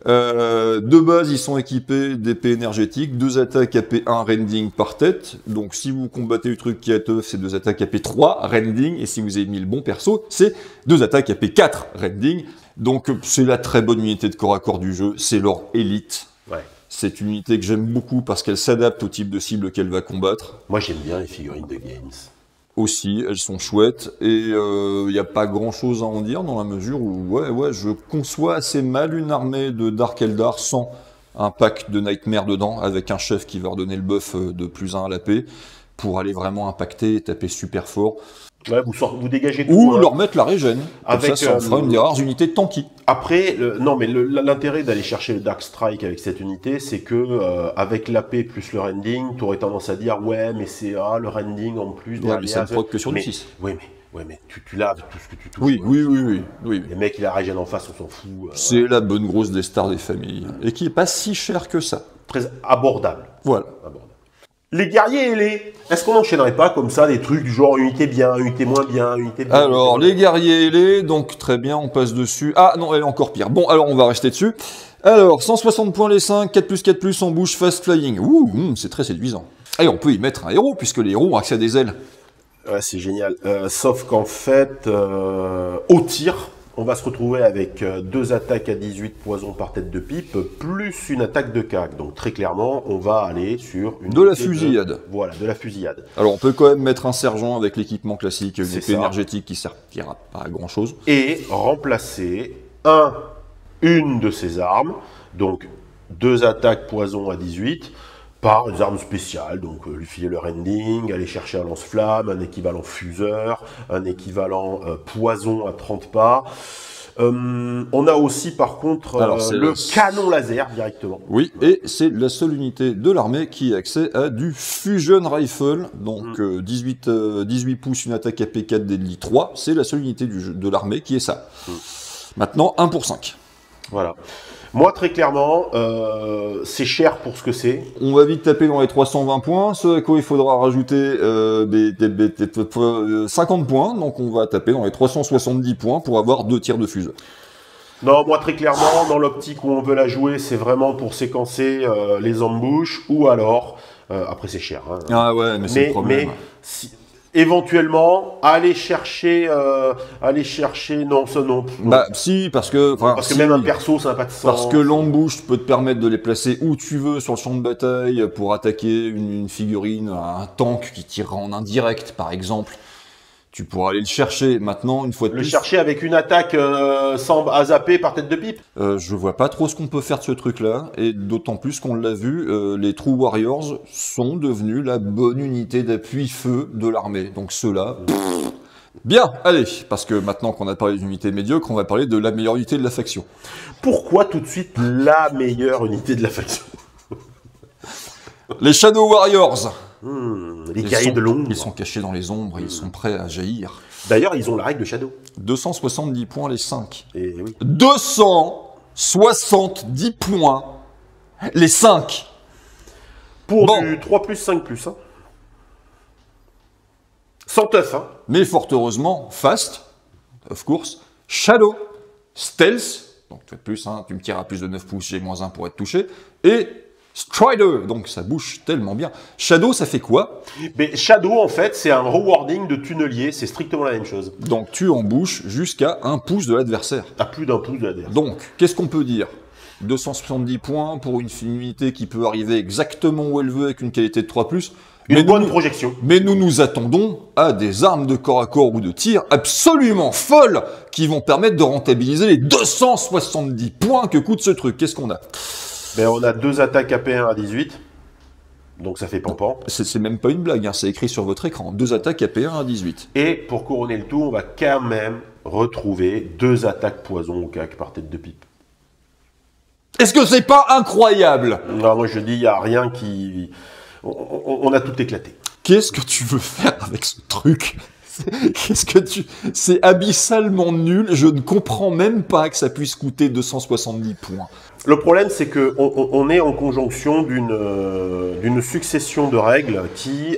De base, ils sont équipés d'épées énergétiques, 2 attaques AP 1 rending par tête. Donc si vous combattez le truc qui a Teuf, c'est 2 attaques AP 3 rending. Et si vous avez mis le bon perso, c'est 2 attaques AP 4 rending. Donc c'est la très bonne unité de corps à corps du jeu, c'est leur élite. Ouais. C'est une unité que j'aime beaucoup parce qu'elle s'adapte au type de cible qu'elle va combattre. Moi, j'aime bien les figurines de Games. Aussi, elles sont chouettes et il n'y a pas grand-chose à en dire dans la mesure où, ouais, je conçois assez mal une armée de Dark Eldar sans un pack de Nightmare dedans, avec un chef qui va redonner le buff de plus 1 à l'AP pour aller vraiment impacter et taper super fort. Ouais, vous dégagez tout. Ou leur mettre la régène. Avec, ça en fera une des rares unités de tanky. Après, l'intérêt d'aller chercher le Dark Strike avec cette unité, c'est que avec l'AP plus le rending, tu aurais tendance à dire ouais, mais c'est le rending en plus. Ouais, mais ça ne proc que sur le 6. Oui, mais tu laves tout ce que tu touches. Oui. Les mecs, il a régène en face, on s'en fout. C'est la bonne grosse des stars des familles. Et qui est pas si cher que ça. Très abordable. Voilà. Abordable. Les guerriers ailés, est-ce qu'on n'enchaînerait pas comme ça des trucs du genre unité bien, unité moins bien, unité bien? Alors, les guerriers ailés, donc très bien, on passe dessus. Ah non, elle est encore pire. Bon, alors on va rester dessus. Alors, 160 points les 5, 4+4+, en bouche, fast flying. Ouh, c'est très séduisant. Et on peut y mettre un héros, puisque les héros ont accès à des ailes. Ouais, c'est génial. Sauf qu'en fait, au tir, on va se retrouver avec 2 attaques à 18 poisons par tête de pipe, plus une attaque de CAC. Donc très clairement, on va aller sur une... De la fusillade. Voilà, de la fusillade. Alors on peut quand même mettre un sergent avec l'équipement classique, une C'est épée ça. énergétique qui servira pas à grand chose. Et remplacer une de ces armes, donc 2 attaques poison à 18, par des armes spéciales, donc lui filer le rending, aller chercher un lance-flamme, un équivalent fuseur, un équivalent poison à 30 pas. On a aussi par contre Alors, c'est le canon laser directement. Oui, et c'est la seule unité de l'armée qui a accès à du Fusion Rifle, donc 18 pouces, une attaque AP4 Deadly 3, c'est la seule unité de l'armée qui est ça. Maintenant, 1 pour 5. Voilà. Moi, très clairement, c'est cher pour ce que c'est. On va vite taper dans les 320 points, ce à quoi il faudra rajouter 50 points, donc on va taper dans les 370 points pour avoir 2 tirs de fuseur. Non, moi, très clairement, dans l'optique où on veut la jouer, c'est vraiment pour séquencer les embouches, ou alors, après c'est cher. Hein. Ah ouais, mais c'est le problème. Mais éventuellement, aller chercher, non, ça non. Bah si, parce que... Parce que même un perso, ça n'a pas de sens. Parce que l'embouche peut te permettre de les placer où tu veux sur le champ de bataille pour attaquer une figurine, un tank qui tirera en indirect par exemple. Tu pourras aller le chercher maintenant, une fois de plus. Le chercher avec une attaque sans à zapper par tête de pipe. Je vois pas trop ce qu'on peut faire de ce truc-là, et d'autant plus qu'on l'a vu, les True Warriors sont devenus la bonne unité d'appui feu de l'armée. Donc ceux-là... Bien, allez, parce que maintenant qu'on a parlé d'une unité médiocre, on va parler de la meilleure unité de la faction. Pourquoi tout de suite la meilleure unité de la faction? Les Shadow Warriors. Les guerriers de l'ombre. Ils sont cachés dans les ombres, ils sont prêts à jaillir. D'ailleurs, ils ont la règle de Shadow. 270 points les 5. Et oui. 270 points les 5. Pour Bon. du 3+5+. Hein. Sans teuf, hein. Mais fort heureusement, fast, of course, shadow, stealth, donc tu fais plus, hein, tu me tires à plus de 9 pouces, j'ai -1 pour être touché, et strider, donc ça bouge tellement bien. Shadow, ça fait quoi? Mais Shadow, en fait, c'est un rewarding de tunnelier, c'est strictement la même chose. Donc tu embouches jusqu'à 1 pouce de l'adversaire. À plus d'1 pouce de la dernière. Donc, qu'est-ce qu'on peut dire? 270 points pour une unité qui peut arriver exactement où elle veut avec une qualité de 3+. Une bonne projection. Mais nous attendons à des armes de corps à corps ou de tir absolument folles qui vont permettre de rentabiliser les 270 points que coûte ce truc. Qu'est-ce qu'on a? Ben, on a 2 attaques AP1 à 18. Donc ça fait pampan. C'est même pas une blague, hein, c'est écrit sur votre écran. 2 attaques AP1 à 18. Et pour couronner le tout, on va quand même retrouver 2 attaques poison au CAC par tête de pipe. Est-ce que c'est pas incroyable? Non, moi je dis, il n'y a rien qui... On a tout éclaté. Qu'est-ce que tu veux faire avec ce truc? C'est abyssalement nul, je ne comprends même pas que ça puisse coûter 270 points. Le problème, c'est que on est en conjonction d'une succession de règles qui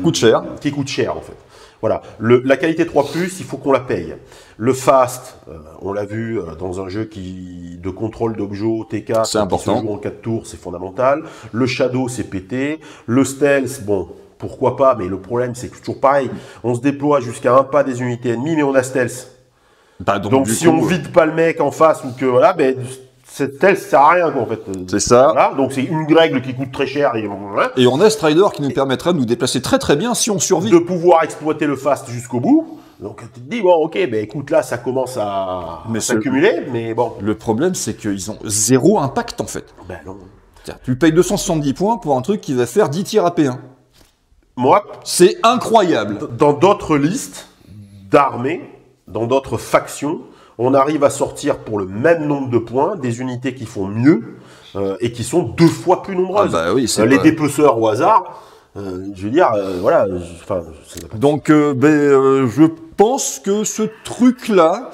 Coûte cher. Qui coûte cher en fait. Voilà. La qualité 3+, il faut qu'on la paye. Le fast, on l'a vu dans un jeu de contrôle d'objets T4, c'est important. Qui se joue en 4 tours, c'est fondamental. Le shadow, c'est pété. Le stealth, bon, pourquoi pas, mais le problème, c'est que toujours pareil. On se déploie jusqu'à un pas des unités ennemies, mais on a stealth. Bah, donc si on vide pas le mec en face ou que voilà, ben cette stealth sert à rien quoi, en fait. C'est ça. Voilà, donc c'est une règle qui coûte très cher et on a Strider qui nous permettra de nous déplacer très bien si on survit. De pouvoir exploiter le fast jusqu'au bout. Donc tu te dis bon ok, ben écoute là ça commence à s'accumuler, mais bon. Le problème c'est qu'ils ont 0 impact en fait. Ben non. Tu payes 270 points pour un truc qui va faire 10 tirs à P1. Moi, c'est incroyable. Dans d'autres listes d'armées, dans d'autres factions, on arrive à sortir pour le même nombre de points des unités qui font mieux et qui sont 2 fois plus nombreuses. Ah bah oui, les dépeceurs au hasard, je veux dire, voilà. Donc, je pense que ce truc-là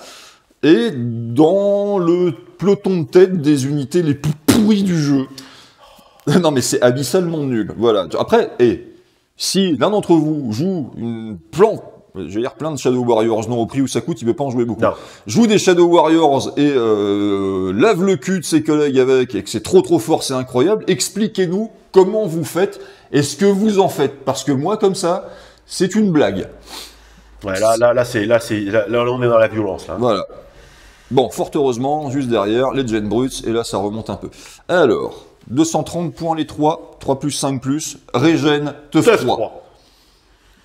est dans le peloton de tête des unités les plus pourries du jeu. Non mais c'est abyssalement nul. Voilà. Après, si l'un d'entre vous joue plein de Shadow Warriors, non au prix où ça coûte, il veut pas en jouer beaucoup. Non. Joue des Shadow Warriors et lave le cul de ses collègues avec, et que c'est trop fort, c'est incroyable. Expliquez-nous comment vous faites et ce que vous en faites, parce que moi comme ça, c'est une blague. Ouais, là, on est dans la violence là. Voilà. Bon, fort heureusement, juste derrière, les Gen Brutes, et là ça remonte un peu. Alors, 230 points les 3, 3+, 5+, régène, teuf 3.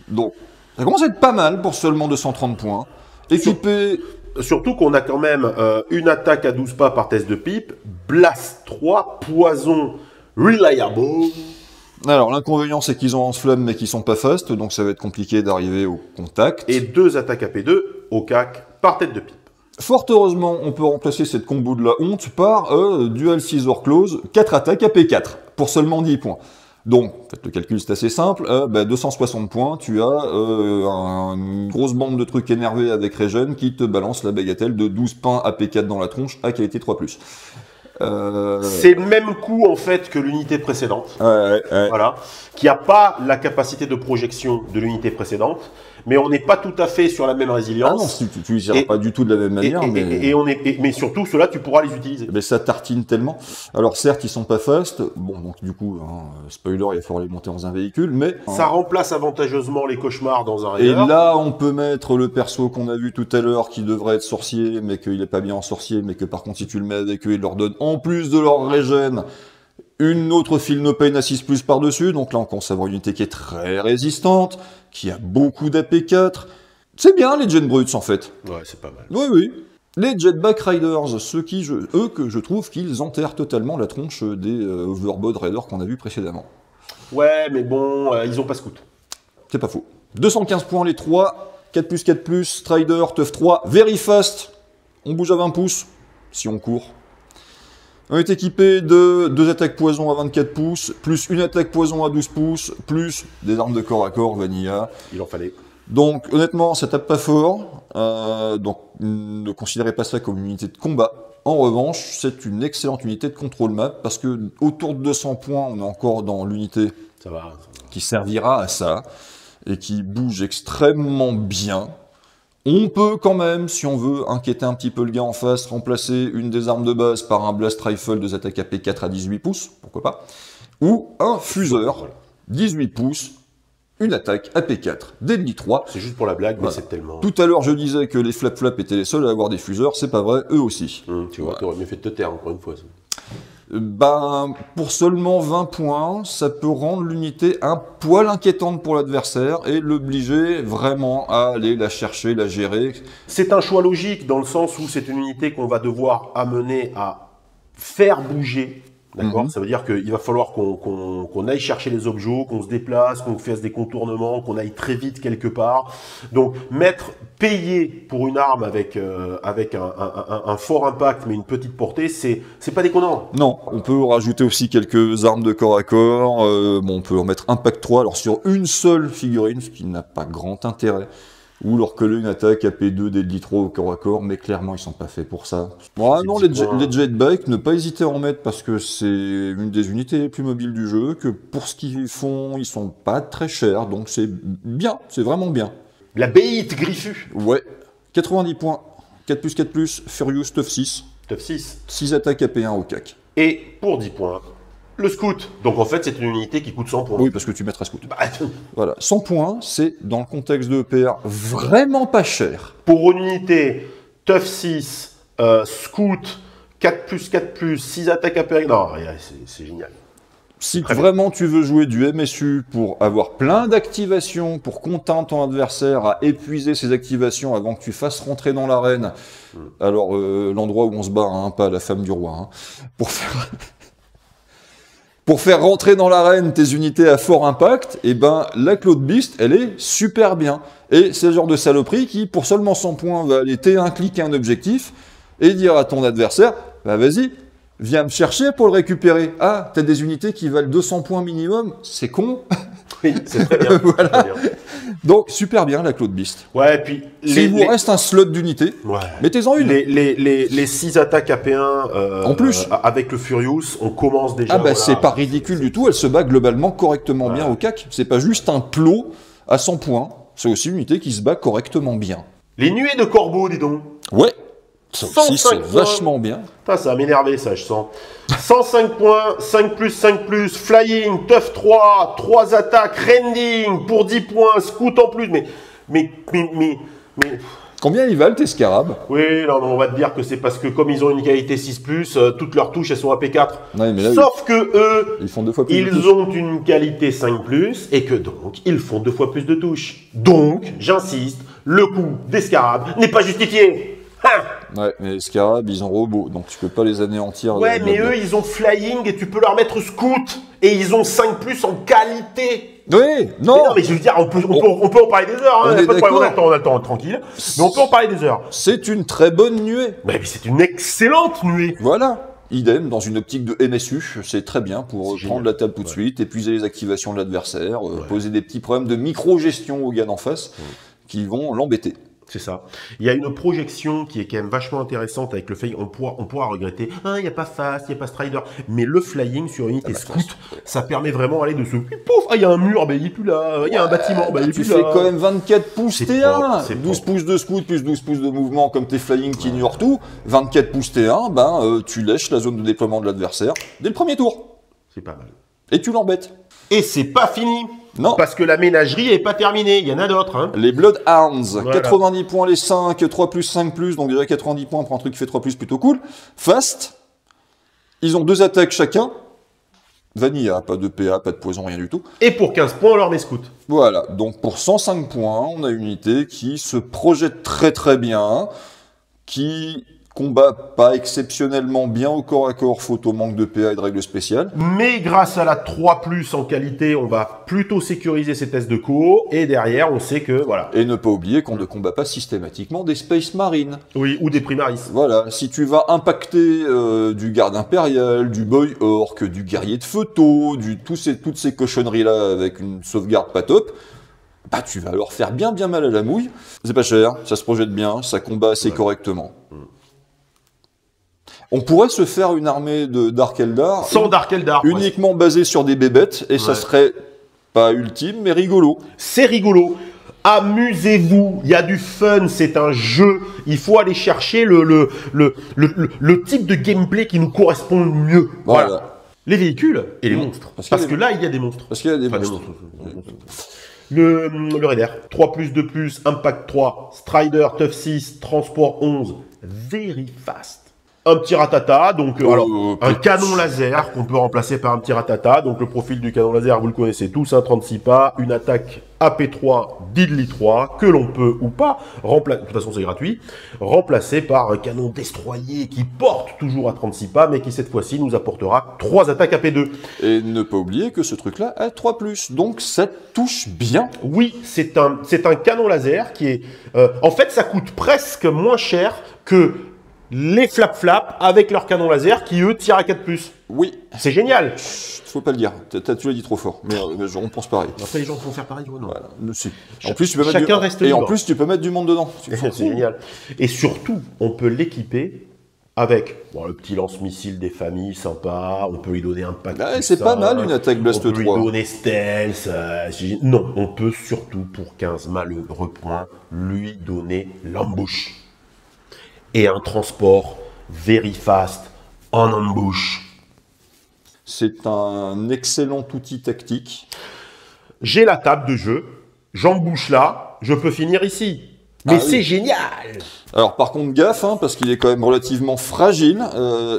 Donc, ça commence à être pas mal pour seulement 230 points. Équipé... Surtout qu'on a quand même une attaque à 12 pas par test de pipe, blast 3, poison reliable. Alors, l'inconvénient, c'est qu'ils ont lance-flamme, mais qu'ils sont pas fast, donc ça va être compliqué d'arriver au contact. Et 2 attaques à P2 au CAC par tête de pipe. Fort heureusement, on peut remplacer cette combo de la honte par Dual Scissor Close, 4 attaques à P4, pour seulement 10 points. Donc, faites le calcul, c'est assez simple, 260 points, tu as une grosse bande de trucs énervés avec Regen qui te balance la bagatelle de 12 pains à P4 dans la tronche à qualité 3+. C'est le même coup en fait que l'unité précédente, voilà, qui n'a pas la capacité de projection de l'unité précédente, mais on n'est pas tout à fait sur la même résilience. Ah non, tu les pas du tout de la même manière, mais surtout ceux-là tu pourras les utiliser. Mais ça tartine tellement. Alors certes ils sont pas fast, bon donc du coup spoiler il va falloir les monter dans un véhicule, mais ça remplace avantageusement les cauchemars dans un raider. Et là on peut mettre le perso qu'on a vu tout à l'heure qui devrait être sorcier, mais qu'il est pas bien en sorcier, mais que par contre si tu le mets avec eux il leur donne en plus de leur régène une autre Feel No Pain à 6+ par-dessus, donc là on commence à avoir une unité qui est très résistante, qui a beaucoup d'AP4. C'est bien les Gen Brutes en fait. Ouais, c'est pas mal. Oui. Les Jetback Riders, eux que je trouve qu'ils enterrent totalement la tronche des Overboard Raiders qu'on a vu précédemment. Ouais, mais bon, ils ont pas scout. C'est pas faux. 215 points les 3, 4+, Strider, Tough 3, Very Fast, on bouge à 20 pouces, si on court. On est équipé de 2 attaques poison à 24 pouces, plus une attaque poison à 12 pouces, plus des armes de corps à corps, Vanilla. Il en fallait. Donc honnêtement, ça tape pas fort, donc ne considérez pas ça comme une unité de combat. En revanche, c'est une excellente unité de contrôle map, parce que autour de 200 points, on est encore dans l'unité qui servira à ça, et qui bouge extrêmement bien. On peut quand même, si on veut inquiéter un petit peu le gars en face, remplacer une des armes de base par un Blast Rifle, 2 attaques AP4 à 18 pouces, pourquoi pas, ou un fuseur, 18 pouces, une attaque AP4, Deadly 3. C'est juste pour la blague, mais c'est tellement... Tout à l'heure, je disais que les Flap Flap étaient les seuls à avoir des fuseurs, c'est pas vrai, eux aussi. Tu vois, t'aurais mieux fait de te taire, encore une fois. Ça. Ben, pour seulement 20 points, ça peut rendre l'unité un poil inquiétante pour l'adversaire et l'obliger vraiment à aller la chercher, la gérer. C'est un choix logique dans le sens où c'est une unité qu'on va devoir amener à faire bouger. D'accord. Ça veut dire qu'il va falloir qu'on aille chercher les objets, qu'on se déplace, qu'on fasse des contournements, qu'on aille très vite quelque part. Donc, payer pour une arme avec un fort impact mais une petite portée, c'est pas déconnant. Non, on peut rajouter aussi quelques armes de corps à corps. Bon, on peut en mettre Impact 3, alors sur une seule figurine, ce qui n'a pas grand intérêt. Ou leur coller une attaque AP2 dès le dit trop au corps à corps, mais clairement ils sont pas faits pour ça. Bon, non, les jetbikes, ne pas hésiter à en mettre parce que c'est une des unités les plus mobiles du jeu, que pour ce qu'ils font, ils sont pas très chers, donc c'est bien, c'est vraiment bien. La béite griffue. Ouais, 90 points, 4+4+, Furious, Tough 6. Tough 6. 6 attaques AP1 au CAC. Et pour 10 points, le scout. Donc en fait, c'est une unité qui coûte 100 points. Oui, parce que tu mettras scout. Voilà, 100 points, c'est dans le contexte de EPR vraiment pas cher. Pour une unité Tough 6, scout, 4+4+, 6 attaques AP1. Non, c'est génial. Si vraiment tu veux jouer du MSU pour avoir plein d'activations, pour contraindre ton adversaire à épuiser ses activations avant que tu fasses rentrer dans l'arène, alors l'endroit où on se bat, hein, pas la femme du roi, hein, pour faire rentrer dans l'arène tes unités à fort impact, et ben la Cloud Beast, elle est super bien. Et c'est le genre de saloperie qui, pour seulement 100 points, va aller T1 cliquer un objectif et dire à ton adversaire, bah vas-y, viens me chercher pour le récupérer. Ah, t'as des unités qui valent 200 points minimum, c'est con. Oui, c'est très bien. Voilà. Très bien. Donc, super bien la Cloud Beast. Ouais, et puis... S'il vous reste un slot d'unité, mettez-en une. Les 6 attaques AP1 en plus, avec le Furious, on commence déjà... Ah bah c'est pas ridicule du tout, elle se bat globalement correctement bien au CAC. C'est pas juste un plot à 100 points, c'est aussi une unité qui se bat correctement bien. Les nuées de corbeaux, dis donc. Ouais, ça aussi c'est vachement bien. Putain, ça va m'énerver ça, je sens. 105 points, 5+, flying, tough 3, 3 attaques, rending, pour 10 points, scout en plus, mais... Combien ils valent tes scarabs? Oui, non, on va te dire que c'est parce que comme ils ont une qualité 6+, toutes leurs touches, elles sont AP4. Ouais, mais là, sauf que eux, ils font 2 fois plus de touches. Ils ont une qualité 5+, et que donc, ils font 2 fois plus de touches. Donc, j'insiste, le coût des scarabs n'est pas justifié. Hein. Ouais, mais les scarabs, ils ont robot, donc tu peux pas les anéantir. Ouais, mais eux, ils ont flying, et tu peux leur mettre scout, et ils ont 5+ en qualité. Oui, non. Mais non, mais je veux dire, on peut en parler des heures, hein, on a le temps, tranquille. Mais on peut en parler des heures. C'est une très bonne nuée. Mais c'est une excellente nuée. Voilà. Idem, dans une optique de MSU, c'est très bien pour prendre la table tout de suite, épuiser les activations de l'adversaire, poser des petits problèmes de micro-gestion au gars d'en face qui vont l'embêter. C'est ça. Il y a une projection qui est quand même vachement intéressante avec le flying. On pourra regretter, il n'y a pas fast, il n'y a pas strider. Mais le flying sur unité scout, ça permet vraiment d'aller de ce pouf, il y a un mur, il n'est plus là. Il y a un bâtiment, il est plus là. Tu fais quand même 24 pouces T1, 12 pouces de scout plus 12 pouces de mouvement comme tes flying qui ignorent tout. 24 pouces T1, tu lèches la zone de déploiement de l'adversaire dès le premier tour. C'est pas mal. Et tu l'embêtes. Et c'est pas fini. Non. Parce que la ménagerie est pas terminée. Il y en a d'autres. Hein. Les Bloodhounds. Voilà. 90 points les 5, 3+5+, donc déjà 90 points pour un truc qui fait 3+, plutôt cool. Fast. Ils ont 2 attaques chacun. Vanilla, pas de PA, pas de poison, rien du tout. Et pour 15 points, on leur met scout. Voilà, donc pour 105 points, on a une unité qui se projette très très bien, qui combat pas exceptionnellement bien au corps à corps, faute au manque de PA et de règles spéciales. Mais grâce à la 3+, en qualité, on va plutôt sécuriser ces tests de co. Et derrière, on sait que, voilà. Et ne pas oublier qu'on ne combat pas systématiquement des Space Marines. Oui, ou des Primaris. Voilà, si tu vas impacter du garde impérial, du boy orc, du guerrier de photo, toutes ces cochonneries-là avec une sauvegarde pas top, bah tu vas leur faire bien mal à la mouille. C'est pas cher, ça se projette bien, ça combat assez correctement. On pourrait se faire une armée de Dark Eldar. Sans Dark Eldar. Uniquement basée sur des bébêtes, et ça serait pas ultime, mais rigolo. C'est rigolo. Amusez-vous, il y a du fun, c'est un jeu. Il faut aller chercher le type de gameplay qui nous correspond le mieux. Voilà. Les véhicules et les monstres. Parce que là, il y a des monstres. Parce qu'il y a des monstres. Le Raider, 3+, 2+, Impact 3, Strider, Tough 6, Transport 11, very fast. Un petit ratata, donc alors un petit. canon laser qu'on peut remplacer par un petit ratata. Donc le profil du canon laser, vous le connaissez tous, 36 pas, une attaque AP3 Diddly 3 que l'on peut ou pas remplacer, de toute façon c'est gratuit, remplacer par un canon destroyer qui porte toujours à 36 pas, mais qui cette fois-ci nous apportera 3 attaques AP2. Et ne pas oublier que ce truc-là a 3+, donc ça touche bien. Oui, c'est un canon laser qui est, en fait, ça coûte presque moins cher que les flap-flap avec leur canon laser qui, eux, tirent à 4+. Oui. C'est génial. Faut pas le dire, tu l'as dit trop fort, mais on pense pareil. Après, les gens vont faire pareil, non? Voilà. En plus, tu peux mettre Chacun reste libre. en plus, tu peux mettre du monde dedans. C'est génial. Et surtout, on peut l'équiper avec le petit lance-missile des familles, sympa. On peut lui donner un pack. Ouais, c'est pas mal une attaque Blast 3. On peut lui donner stealth. Non, on peut surtout, pour 15 malheureux points, lui donner l'ambush. Et un transport very fast en ambush. C'est un excellent outil tactique. J'ai la table de jeu, j'embouche là, je peux finir ici. Mais c'est génial. Alors par contre gaffe, parce qu'il est quand même relativement fragile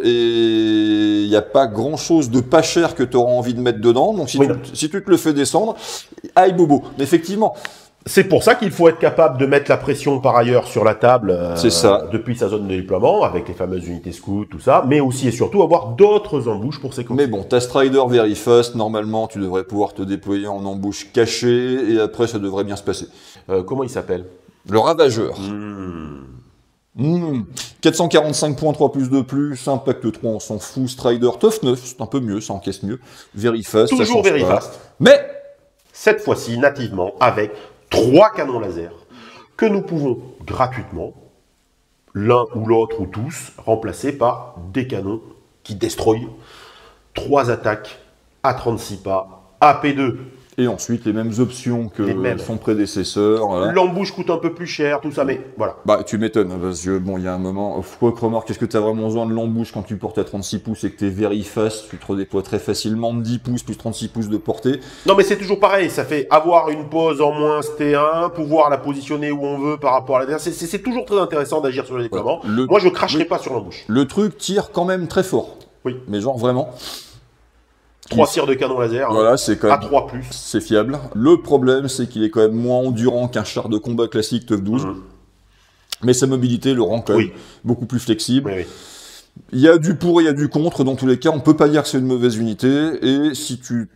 et il n'y a pas grand chose de pas cher que tu auras envie de mettre dedans. Donc si tu te le fais descendre, aïe bobo. Mais effectivement. C'est pour ça qu'il faut être capable de mettre la pression par ailleurs sur la table depuis sa zone de déploiement, avec les fameuses unités scouts, tout ça, mais aussi et surtout avoir d'autres embouches pour séquencer. Mais bon, ta Strider Very Fast, normalement, tu devrais pouvoir te déployer en embouche cachée, et après, ça devrait bien se passer. Comment il s'appelle? Le Ravageur. 445 points, 3+2+, Impact 3, on s'en fout. Strider Tough 9, c'est un peu mieux, ça encaisse mieux. Very Fast, toujours Very Fast. Mais cette fois-ci, nativement, avec 3 canons laser que nous pouvons gratuitement, l'un ou l'autre ou tous, remplacer par des canons qui destroy. 3 attaques à 36 pas, AP2. Et ensuite, les mêmes options que son prédécesseur. Voilà. L'embouche coûte un peu plus cher, tout ça, mais voilà. Bah, tu m'étonnes, parce que bon, il y a un moment, remarque, est-ce que tu as vraiment besoin de l'embouche quand tu portes à 36 pouces et que tu es very fast, tu te redéploies très facilement de 10 pouces plus 36 pouces de portée. Non, mais c'est toujours pareil, ça fait avoir une pause en moins T1, pouvoir la positionner où on veut par rapport à l'adversaire. C'est toujours très intéressant d'agir sur le déploiement. Moi, je cracherai pas sur l'embouche. Le truc tire quand même très fort. Oui. Mais genre vraiment. 3 tirs de canon laser, voilà, c'est quand même, à 3+. C'est fiable. Le problème, c'est qu'il est quand même moins endurant qu'un char de combat classique TUF 12. Mais sa mobilité le rend quand même beaucoup plus flexible. Oui. Il y a du pour et il y a du contre. Dans tous les cas, on peut pas dire que c'est une mauvaise unité. Et si tu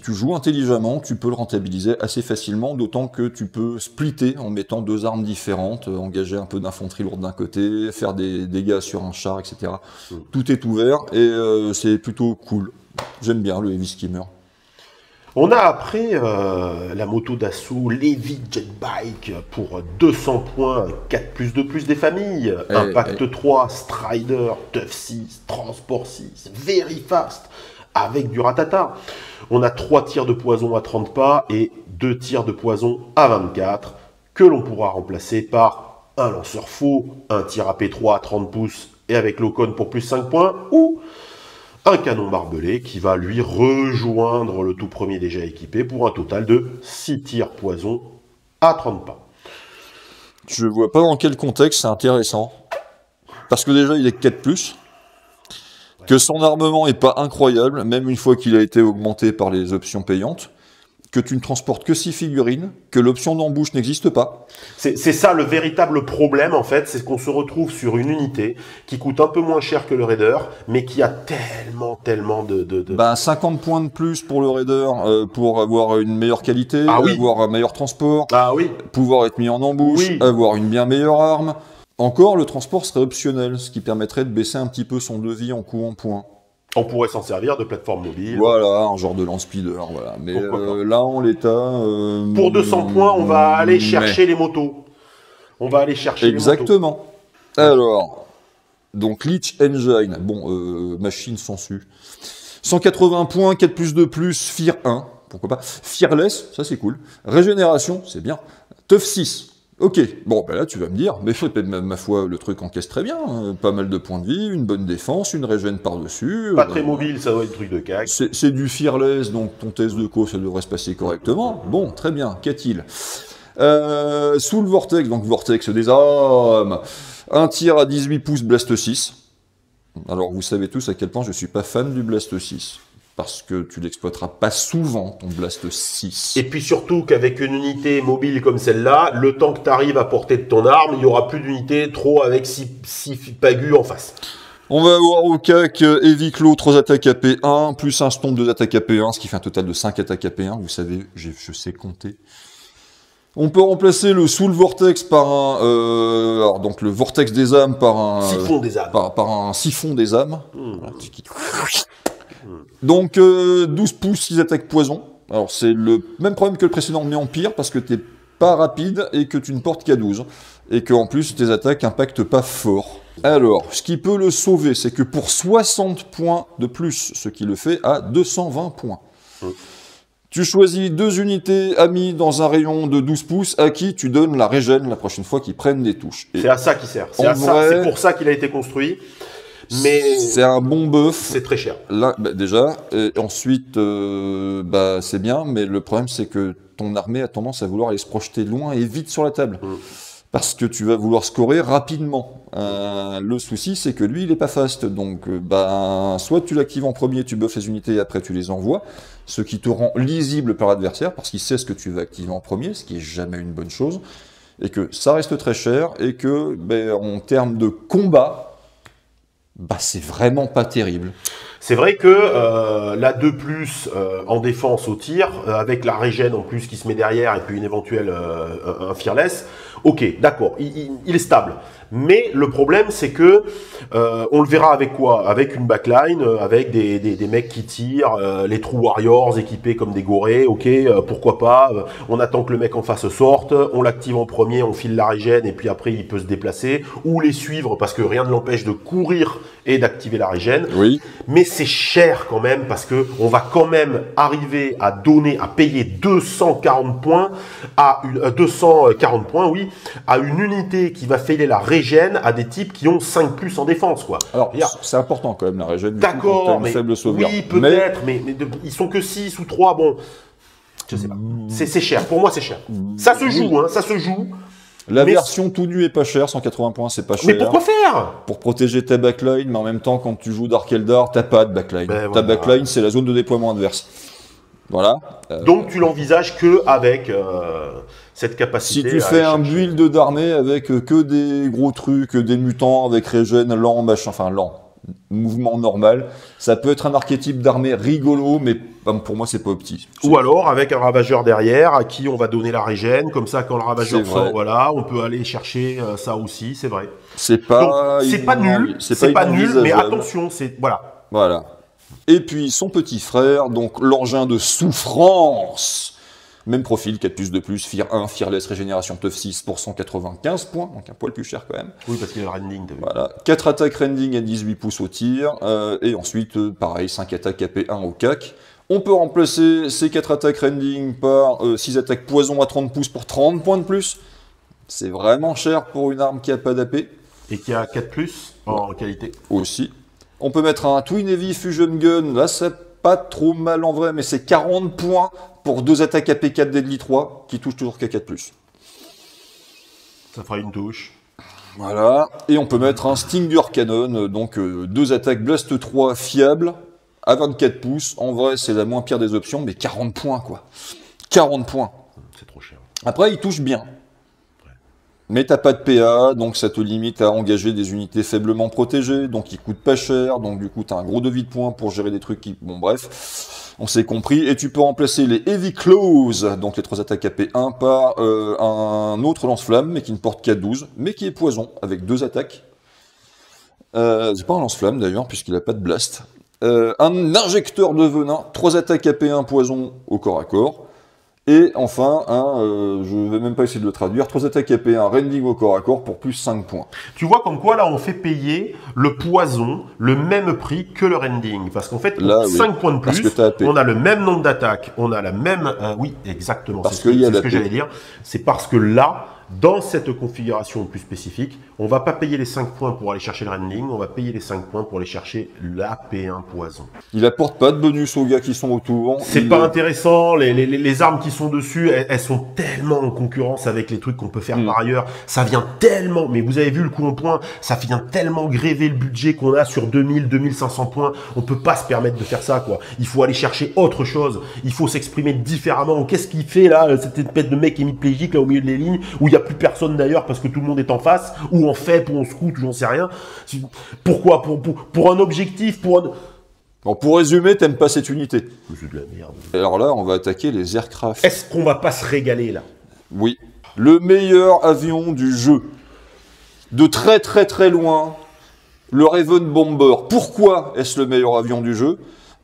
joues intelligemment, tu peux le rentabiliser assez facilement. D'autant que tu peux splitter en mettant 2 armes différentes, engager un peu d'infanterie lourde d'un côté, faire des dégâts sur un char, etc. Tout est ouvert et c'est plutôt cool. J'aime bien le Heavy Skimmer. On a après la moto d'assaut Levi Jetbike pour 200 points, 4+2+ des familles, Impact 3, Strider, Tough 6, Transport 6, Very Fast, avec du ratata. On a 3 tirs de poison à 30 pas et 2 tirs de poison à 24, que l'on pourra remplacer par un lanceur faux, un tir AP3 à 30 pouces et avec l'Ocon pour plus 5 points, ou un canon barbelé qui va lui rejoindre le tout premier déjà équipé pour un total de 6 tirs poison à 30 pas. Je vois pas dans quel contexte c'est intéressant. Parce que déjà il est 4+, que son armement est pas incroyable, même une fois qu'il a été augmenté par les options payantes, que tu ne transportes que 6 figurines, que l'option d'embouche n'existe pas. C'est ça le véritable problème en fait, c'est qu'on se retrouve sur une unité qui coûte un peu moins cher que le Raider, mais qui a tellement de... Ben 50 points de plus pour le Raider, pour avoir une meilleure qualité, avoir un meilleur transport, pouvoir être mis en embouche, avoir une bien meilleure arme. Encore, le transport serait optionnel, ce qui permettrait de baisser un petit peu son devis en coût en points. On pourrait s'en servir de plateforme mobile. Voilà, un genre de lance-speeder, voilà. Mais là, en l'état... pour 200 points, on va aller chercher les motos. On va aller chercher les motos. Exactement. Alors, donc Leech Engine, machine sans su. 180 points, 4+2+, Fear 1, pourquoi pas. Fearless, ça c'est cool. Régénération, c'est bien. Tough 6. Ok, bon, ben là tu vas me dire, mais ma foi, le truc encaisse très bien, pas mal de points de vie, une bonne défense, une régène par-dessus. Pas très mobile, ça doit être truc de cac. C'est du fearless, donc ton test de co, ça devrait se passer correctement. Bon, très bien, qu'a-t-il sous le Vortex, donc Vortex des armes, un tir à 18 pouces, Blast 6. Alors, vous savez tous à quel point je suis pas fan du Blast 6. Parce que tu l'exploiteras pas souvent, ton Blast 6. Et puis surtout qu'avec une unité mobile comme celle-là, le temps que tu arrives à portée de ton arme, il y aura plus d'unités trop avec 6 pagus en face. On va avoir au CAC Heavy Claw, 3 attaques AP1, plus un stomp 2 attaques AP1, ce qui fait un total de 5 attaques AP1. Vous savez, je sais compter. On peut remplacer le Soul Vortex par un... alors donc le Vortex des âmes par un... Siphon des âmes. Par un siphon des âmes. Voilà, donc 12 pouces, 6 attaques poison. Alors c'est le même problème que le précédent, mais en pire, parce que t'es pas rapide et que tu ne portes qu'à 12. Et que en plus tes attaques impactent pas fort. Alors, ce qui peut le sauver, c'est que pour 60 points de plus, ce qui le fait à 220 points. Tu choisis 2 unités amies dans un rayon de 12 pouces à qui tu donnes la régène la prochaine fois qu'ils prennent des touches. C'est à ça qu'il sert. Vrai, c'est pour ça qu'il a été construit. Mais c'est un bon buff. C'est très cher. Là, déjà. Et ensuite, c'est bien, mais le problème, c'est que ton armée a tendance à vouloir aller se projeter loin et vite sur la table. Parce que tu vas vouloir scorer rapidement. Le souci, c'est que lui, il est pas fast. Donc, soit tu l'actives en premier, tu buffes les unités et après tu les envoies, ce qui te rend lisible par l'adversaire, parce qu'il sait ce que tu vas activer en premier, ce qui est jamais une bonne chose, et que ça reste très cher, et que, en termes de combat, c'est vraiment pas terrible. C'est vrai que la 2+, en défense au tir, avec la régène en plus qui se met derrière, et puis une éventuelle un fearless, ok, d'accord, il est stable. Mais le problème, c'est que on le verra avec quoi? Avec une backline, avec des mecs qui tirent, les True Warriors équipés comme des gorées, ok, pourquoi pas. On attend que le mec en face sorte, on l'active en premier, on file la régène, et puis après il peut se déplacer, ou les suivre, parce que rien ne l'empêche de courir et d'activer la régène. Oui. Mais c'est cher quand même, parce que on va quand même arriver à payer 240 points à 240 points, oui, à une unité qui va filer la régène à des types qui ont 5+ en défense, quoi. Alors, c'est important quand même, la régène. D'accord, mais faible sauvegarde. oui, peut-être, mais ils sont que 6 ou 3, bon, je sais pas. C'est cher, pour moi c'est cher. Ça se joue, hein, ça se joue. La version tout nu est pas chère, 180 points, c'est pas cher. Mais pourquoi faire? Pour protéger ta backline, mais en même temps, quand tu joues Dark Eldar, t'as pas de backline. Ta voilà. backline, c'est la zone de déploiement adverse. Voilà. Donc tu l'envisages que avec cette capacité. Si tu fais un build d'armée avec que des gros trucs, des mutants avec régène lent, mouvement normal, ça peut être un archétype d'armée rigolo, mais pour moi c'est pas opti. Ou alors avec un ravageur derrière à qui on va donner la régène, comme ça quand le ravageur sort, voilà, on peut aller chercher ça aussi, c'est vrai. C'est pas nul, c'est pas nul, mais attention, voilà. Voilà. Et puis son petit frère, donc l'engin de souffrance. Même profil, 4+ de plus, Fear 1, Fearless, régénération Tough 6 pour 195 points, donc un poil plus cher quand même. Oui, parce qu'il y a le rending. Voilà, 4 attaques rending à 18 pouces au tir, et ensuite, pareil, 5 attaques AP1 au CAC. On peut remplacer ces 4 attaques rending par 6 attaques poison à 30 pouces pour 30 points de plus. C'est vraiment cher pour une arme qui a pas d'AP. Et qui a 4+ en qualité. Aussi. On peut mettre un Twin Heavy Fusion Gun, là c'est pas trop mal en vrai, mais c'est 40 points pour 2 attaques AP4 Deadly 3, qui touchent toujours qu'à 4+. Ça fera une touche. Voilà, et on peut mettre un Stinger Cannon, donc 2 attaques Blast 3 fiables, à 24 pouces. En vrai, c'est la moins pire des options, mais 40 points, quoi. 40 points. C'est trop cher. Après, il touche bien. Mais t'as pas de PA, donc ça te limite à engager des unités faiblement protégées, donc ils coûtent pas cher, donc du coup t'as un gros devis de points pour gérer des trucs qui... Bon bref, on s'est compris. Et tu peux remplacer les Heavy Claws, donc les 3 attaques AP1, par un autre lance-flamme, mais qui ne porte qu'à 12, mais qui est poison, avec 2 attaques. C'est pas un lance-flamme d'ailleurs, puisqu'il a pas de blast. Un injecteur de venin, 3 attaques AP1 poison au corps à corps. Et enfin, je vais même pas essayer de le traduire, 3 attaques AP1 rending au corps à corps pour plus 5 points. Tu vois comme quoi là on fait payer le poison le même prix que le rending. Parce qu'en fait, pour là, 5 points de plus, on a le même nombre d'attaques, on a la même... oui, exactement, c'est ce que j'allais dire. C'est parce que là, Dans cette configuration plus spécifique, on va pas payer les 5 points pour aller chercher le rending, on va payer les 5 points pour aller chercher l'AP1 poison. Il apporte pas de bonus aux gars qui sont autour. C'est pas intéressant, les armes qui sont dessus, elles sont tellement en concurrence avec les trucs qu'on peut faire par ailleurs. Ça vient tellement, mais vous avez vu le coup en point, ça vient tellement gréver le budget qu'on a sur 2000, 2500 points. On peut pas se permettre de faire ça, quoi. Il faut aller chercher autre chose. Il faut s'exprimer différemment. Qu'est-ce qu'il fait là, cette espèce de mec hémiplégique là au milieu de les lignes, où il y a plus personne d'ailleurs parce que tout le monde est en face, ou en fait, ou on scout, ou j'en sais rien. Pourquoi? Pour un objectif, Bon, pour résumer, t'aimes pas cette unité. C'est de la merde. Alors là, on va attaquer les aircraft. Est-ce qu'on va pas se régaler là? Oui. Le meilleur avion du jeu. De très très très loin, le Raven Bomber. Pourquoi est-ce le meilleur avion du jeu?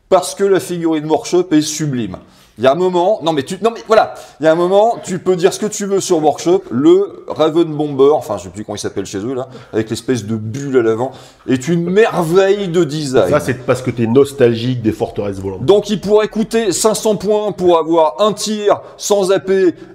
Parce que la figurine Workshop est sublime. Il y a un moment, il y a un moment, tu peux dire ce que tu veux sur Workshop, le Raven Bomber, enfin, je sais plus comment il s'appelle chez eux, là, avec l'espèce de bulle à l'avant, est une merveille de design. Ça, c'est parce que t'es nostalgique des forteresses volantes. Donc, il pourrait coûter 500 points pour avoir un tir sans AP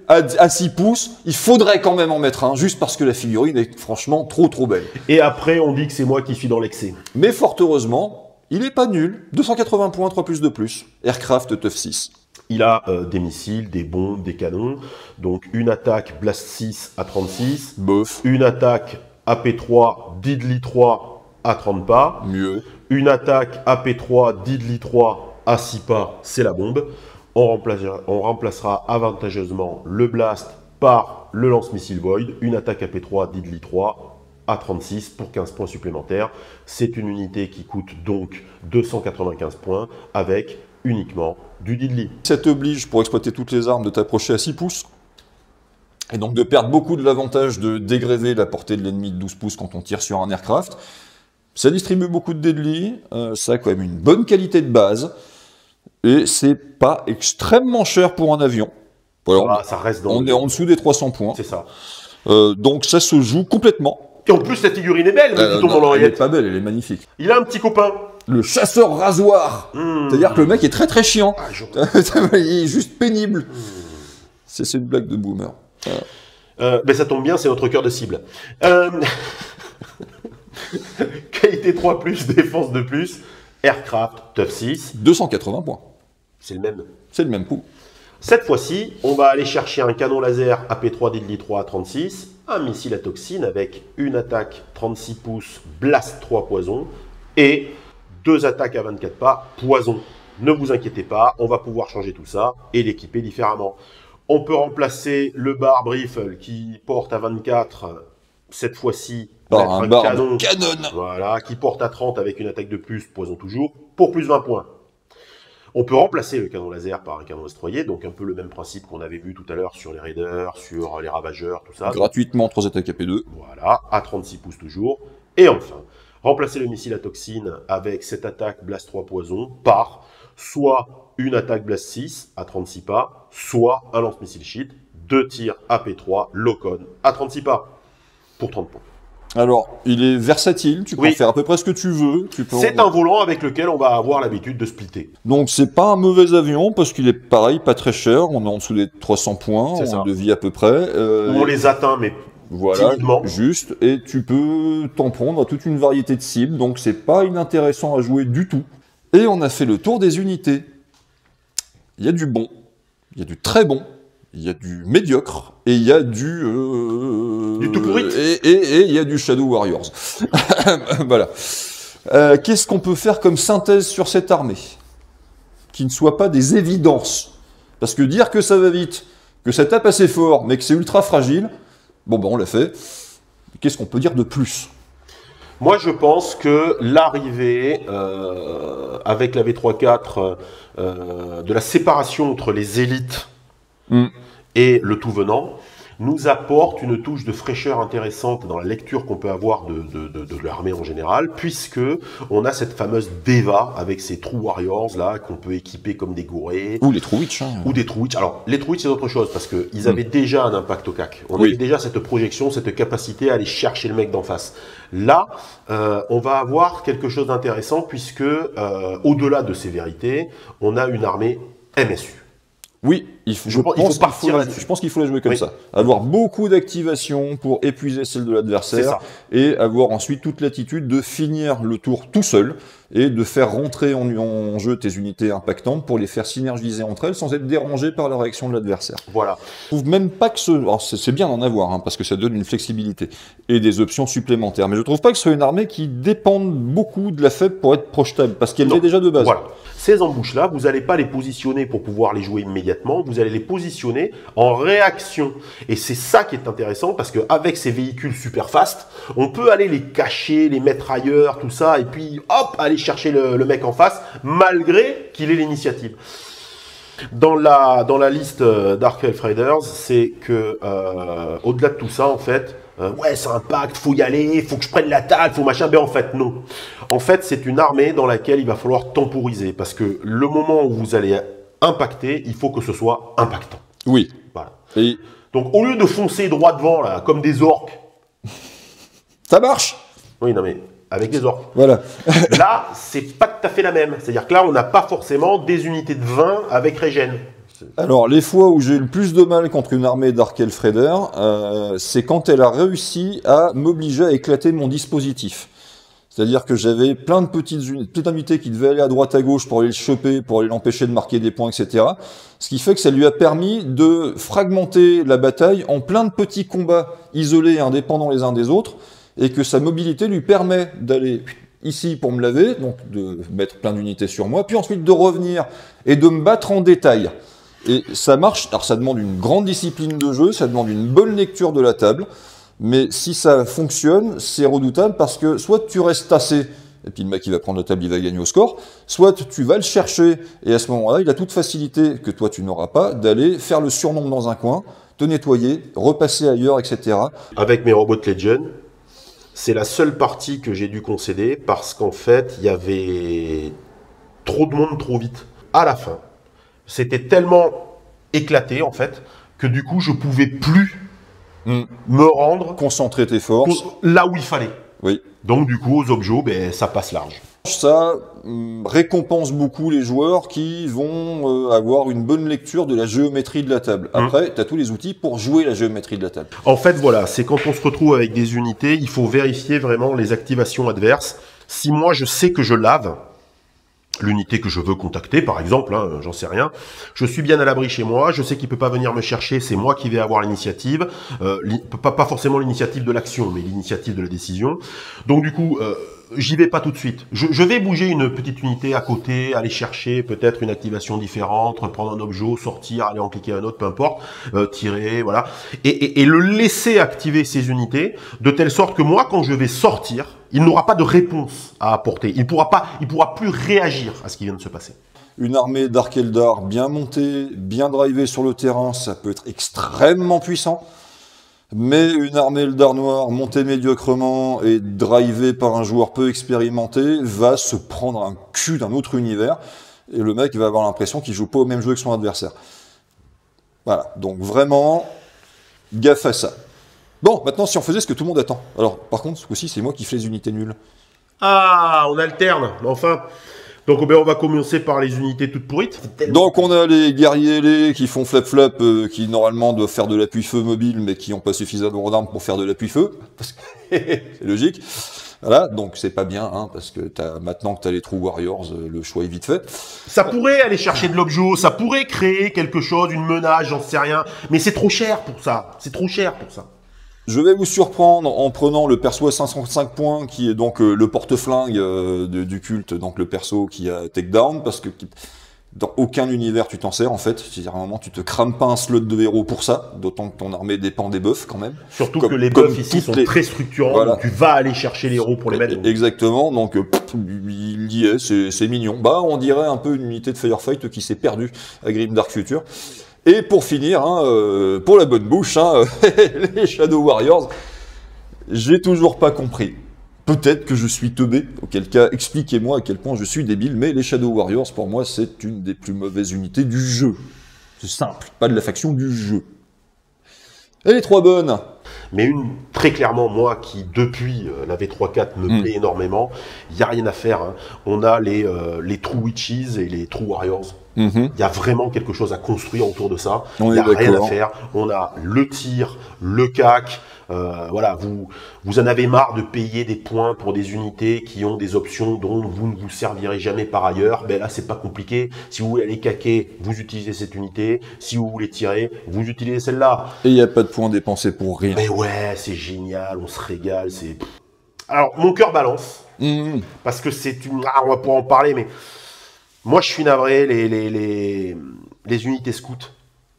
à 6 pouces. Il faudrait quand même en mettre un, juste parce que la figurine est franchement trop belle. Et après, on dit que c'est moi qui suis dans l'excès. Mais fort heureusement, il est pas nul. 280 points, 3 plus de plus. Aircraft Tough 6. Il a des missiles, des bombes, des canons. Donc une attaque Blast 6 à 36. Bof. Une attaque AP3 Diddly 3 à 30 pas. Mieux. Une attaque AP3 Diddly 3 à 6 pas, c'est la bombe. On remplacera avantageusement le Blast par le lance-missile Void. Une attaque AP3 Diddly 3 à 36 pour 15 points supplémentaires. C'est une unité qui coûte donc 295 points avec uniquement du Diddly. Ça t'oblige, pour exploiter toutes les armes, de t'approcher à 6 pouces. Et donc de perdre beaucoup de l'avantage de dégréver la portée de l'ennemi de 12 pouces quand on tire sur un aircraft. Ça distribue beaucoup de Deadly, ça a quand même une bonne qualité de base. Et c'est pas extrêmement cher pour un avion. Voilà, ça reste dans on est en dessous des 300 points. C'est ça. Donc ça se joue complètement. Et en plus, la figurine est belle, qui tombe dans Elle est l'oreillette. pas belle, elle est magnifique. Il a un petit copain. Le chasseur rasoir. C'est-à-dire que le mec est très très chiant. Il est juste pénible. C'est une blague de boomer. Ben ça tombe bien, c'est notre cœur de cible. Qualité 3+, défense de plus, Aircraft, Tough 6. 280 points. C'est le même. C'est le même coup. Cette fois-ci, on va aller chercher un canon laser AP3 Diddly 3 à 36, un missile à toxine avec une attaque 36 pouces, Blast 3 poison, et 2 attaques à 24 pas, poison. Ne vous inquiétez pas, on va pouvoir changer tout ça et l'équiper différemment. On peut remplacer le barb rifle qui porte à 24, cette fois-ci, par un canon. Canon. Voilà, qui porte à 30 avec une attaque de plus, poison toujours, pour plus 20 points. On peut remplacer le canon laser par un canon destroyer, donc un peu le même principe qu'on avait vu tout à l'heure sur les raiders, sur les ravageurs, tout ça. Gratuitement, 3 attaques AP2. Voilà, à 36 pouces toujours. Et enfin, remplacer le missile à toxine avec cette attaque Blast 3 poison par soit une attaque Blast 6 à 36 pas, soit un lance-missile shield, 2 tirs AP3 Locon à 36 pas, pour 30 points. Alors, il est versatile, tu peux en faire à peu près ce que tu veux. C'est un volant avec lequel on va avoir l'habitude de splitter. Donc c'est pas un mauvais avion, parce qu'il est pareil, pas très cher, on est en dessous des 300 points, on le vit à peu près. On les atteint, mais voilà, timidement. Juste, et tu peux t'en prendre à toute une variété de cibles, donc c'est pas inintéressant à jouer du tout. Et on a fait le tour des unités. Il y a du bon, il y a du très bon, il y a du médiocre, et il y a du tout pourri. Et il y a du Shadow Warriors. Voilà. Qu'est-ce qu'on peut faire comme synthèse sur cette armée? Qui ne soit pas des évidences. Parce que dire que ça va vite, que ça tape assez fort, mais que c'est ultra fragile, bon ben on l'a fait. Qu'est-ce qu'on peut dire de plus? Moi, je pense que l'arrivée avec la V3-4 de la séparation entre les élites et le tout venant nous apporte une touche de fraîcheur intéressante dans la lecture qu'on peut avoir de l'armée en général, puisque on a cette fameuse Deva avec ses True Warriors là qu'on peut équiper comme des gourets. Ou les True Witch. Ou des True Witch. Alors, les True Witch, c'est autre chose, parce qu'ils avaient déjà un impact au CAC. On avait déjà cette projection, cette capacité à aller chercher le mec d'en face. Là, on va avoir quelque chose d'intéressant, puisque au-delà de ces vérités, on a une armée MSU. Oui, Je pense qu'il faut partir là-dessus. Je pense qu'il faut la jouer comme Oui. ça. Avoir beaucoup d'activation pour épuiser celle de C'est l'adversaire ça. et avoir ensuite toute l'attitude de finir le tour tout seul et de faire rentrer en jeu tes unités impactantes pour les faire synergiser entre elles sans être dérangé par la réaction de l'adversaire. Voilà. Je trouve même pas que alors c'est bien d'en avoir, hein, parce que ça donne une flexibilité et des options supplémentaires, mais je trouve pas que ce soit une armée qui dépende beaucoup de la faible pour être projetable, parce qu'elle Non. l'est déjà de base. Voilà. Ces embouches-là, vous n'allez pas les positionner pour pouvoir les jouer immédiatement, vous allez les positionner en réaction. Et c'est ça qui est intéressant, parce qu'avec ces véhicules super fast, on peut aller les cacher, les mettre ailleurs, tout ça, et puis hop, aller chercher le mec en face, malgré qu'il ait l'initiative. Dans la liste Dark Elf Raiders, c'est que au-delà de tout ça, en fait, ouais, c'est un pacte, faut y aller, faut que je prenne l'attaque, faut machin. Ben en fait, non. En fait, c'est une armée dans laquelle il va falloir temporiser, parce que le moment où vous allez impacter, il faut que ce soit impactant. Oui. Voilà. Et Donc, au lieu de foncer droit devant là, comme des orques. ça marche. Oui, non mais avec des orques. Voilà. Là, c'est pas tout à fait la même. C'est-à-dire que là, on n'a pas forcément des unités de 20 avec régène. Alors, les fois où j'ai eu le plus de mal contre une armée Dark Elf Raider, c'est quand elle a réussi à m'obliger à éclater mon dispositif. C'est-à-dire que j'avais plein de petites unités qui devaient aller à droite à gauche pour aller le choper, pour aller l'empêcher de marquer des points, etc. Ce qui fait que ça lui a permis de fragmenter la bataille en plein de petits combats isolés et indépendants les uns des autres, et que sa mobilité lui permet d'aller ici pour me laver, donc de mettre plein d'unités sur moi, puis ensuite de revenir et de me battre en détail. Et ça marche, alors ça demande une grande discipline de jeu, ça demande une bonne lecture de la table, mais si ça fonctionne, c'est redoutable parce que soit tu restes tassé, et puis le mec il va prendre la table, il va gagner au score, soit tu vas le chercher, et à ce moment-là, il a toute facilité que toi tu n'auras pas, d'aller faire le surnombre dans un coin, te nettoyer, repasser ailleurs, etc. Avec mes robots Legion, c'est la seule partie que j'ai dû concéder parce qu'en fait, il y avait trop de monde trop vite. À la fin, c'était tellement éclaté en fait que du coup, je pouvais plus me rendre Concentrer tes forces. là où il fallait. Oui. Donc du coup, aux objets, ben, ça passe large. Ça récompense beaucoup les joueurs qui vont avoir une bonne lecture de la géométrie de la table. Après, tu as tous les outils pour jouer la géométrie de la table. En fait, voilà, c'est quand on se retrouve avec des unités, il faut vérifier vraiment les activations adverses. Si moi, je sais que je lave l'unité que je veux contacter, par exemple, hein, j'en sais rien, je suis bien à l'abri chez moi, je sais qu'il peut pas venir me chercher, c'est moi qui vais avoir l'initiative, pas forcément l'initiative de l'action, mais l'initiative de la décision. Donc du coup, j'y vais pas tout de suite. Je vais bouger une petite unité à côté, aller chercher peut-être une activation différente, reprendre un objet, sortir, aller en cliquer un autre, peu importe, tirer, voilà, et le laisser activer ces unités de telle sorte que moi, quand je vais sortir, il n'aura pas de réponse à apporter. Il pourra plus réagir à ce qui vient de se passer. Une armée Dark Eldar bien montée, bien drivée sur le terrain, ça peut être extrêmement puissant. Mais une armée Eldar noire montée médiocrement et drivée par un joueur peu expérimenté va se prendre un cul d'un autre univers. Et le mec va avoir l'impression qu'il joue pas au même jeu que son adversaire. Voilà, donc vraiment, gaffe à ça. Bon, maintenant, si on faisait ce que tout le monde attend. Alors, par contre, ce coup-ci, c'est moi qui fais les unités nulles. Ah, on alterne, enfin. Donc ben, on va commencer par les unités toutes pourrites. Donc on a les guerriers ailés qui font flap-flap, qui normalement doivent faire de l'appui-feu mobile, mais qui n'ont pas suffisamment d'armes pour faire de l'appui-feu. Parce que c'est logique. Voilà, donc c'est pas bien, hein, parce que maintenant que tu as les True Warriors, le choix est vite fait. Ça pourrait aller chercher de l'objet, ça pourrait créer quelque chose, une menace, j'en sais rien. Mais c'est trop cher pour ça. C'est trop cher pour ça. Je vais vous surprendre en prenant le perso à 505 points, qui est donc le porte-flingue du culte, donc le perso qui a takedown, parce que dans aucun univers tu t'en sers en fait. C'est-à-dire à un moment tu te crames pas un slot de héros pour ça, d'autant que ton armée dépend des buffs quand même. Surtout que les buffs ici sont très structurants, voilà. donc tu vas aller chercher les héros pour les mettre. Exactement, donc il y est, c'est mignon. Bah on dirait un peu une unité de Firefight qui s'est perdue à Grim Dark Future. Et pour finir, hein, pour la bonne bouche, hein, les Shadow Warriors, j'ai toujours pas compris. Peut-être que je suis teubé, auquel cas expliquez-moi à quel point je suis débile, mais les Shadow Warriors, pour moi, c'est une des plus mauvaises unités du jeu. C'est simple, pas de la faction du jeu. Et les trois bonnes. Mais une, très clairement, moi, qui depuis la V3.4 me plaît énormément, il n'y a rien à faire. Hein. On a les True Witches et les True Warriors. Il y a vraiment quelque chose à construire autour de ça. Il On n'y a est rien à d'accord. faire. On a le tir, le CAC. Voilà, vous en avez marre de payer des points pour des unités qui ont des options dont vous ne vous servirez jamais par ailleurs. Ben là, c'est pas compliqué. Si vous voulez aller caquer, vous utilisez cette unité. Si vous voulez tirer, vous utilisez celle-là. Et il n'y a pas de points dépensés pour rien. Mais ouais, c'est génial, on se régale. Alors, mon cœur balance. Parce que c'est une... Ah, on va pouvoir en parler, mais... Moi, je suis navré, les unités scouts.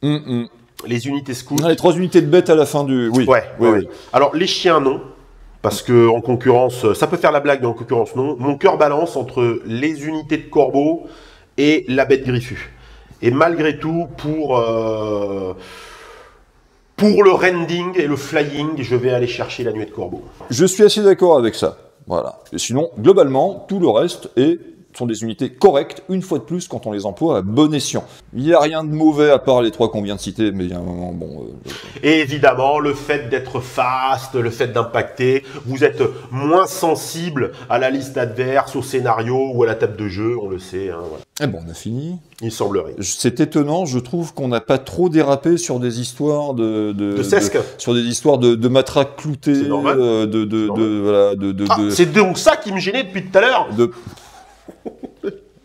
Les unités scouts. Les 3 unités de bêtes à la fin du... Oui. Ouais, oui, ouais. oui. Alors, les chiens, non. Parce que en concurrence, ça peut faire la blague, mais en concurrence, non. Mon cœur balance entre les unités de corbeau et la bête griffue. Et malgré tout, pour le rending et le flying, je vais aller chercher la nuée de corbeau. Je suis assez d'accord avec ça. Voilà. Et sinon, globalement, tout le reste sont des unités correctes, une fois de plus, quand on les emploie à bon escient. Il n'y a rien de mauvais à part les 3 qu'on vient de citer, mais il y a un moment, bon... Et évidemment, le fait d'être fast, le fait d'impacter, vous êtes moins sensible à la liste adverse, au scénario ou à la table de jeu, on le sait. Hein, voilà. Eh bon, on a fini. Il semblerait. C'est étonnant, je trouve qu'on n'a pas trop dérapé sur des histoires De sesque. sur des histoires de matraques cloutées, C'est normal. C'est donc ça qui me gênait depuis tout à l'heure.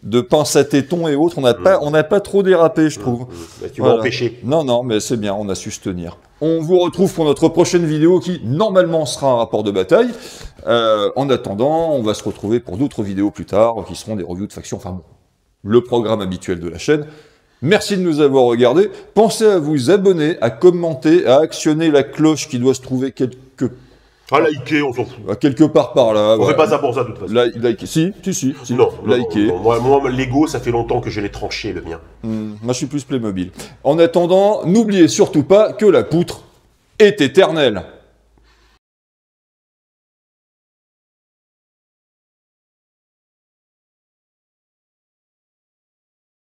De pince à téton et autres, on n'a pas trop dérapé, je trouve. Bah, tu m'as empêché. Non, mais c'est bien, on a su se tenir. On vous retrouve pour notre prochaine vidéo qui, normalement, sera un rapport de bataille. En attendant, on va se retrouver pour d'autres vidéos plus tard, qui seront des reviews de factions, enfin bon, le programme habituel de la chaîne. Merci de nous avoir regardés. Pensez à vous abonner, à commenter, à actionner la cloche qui doit se trouver quelque liker, on s'en fout. quelque part par là. On fait pas ça pour ça, de toute façon. Liker. Si. Non, Liker. non. Moi, Lego, ça fait longtemps que je l'ai tranché, le mien. Moi, je suis plus Playmobil. En attendant, n'oubliez surtout pas que la poutre est éternelle.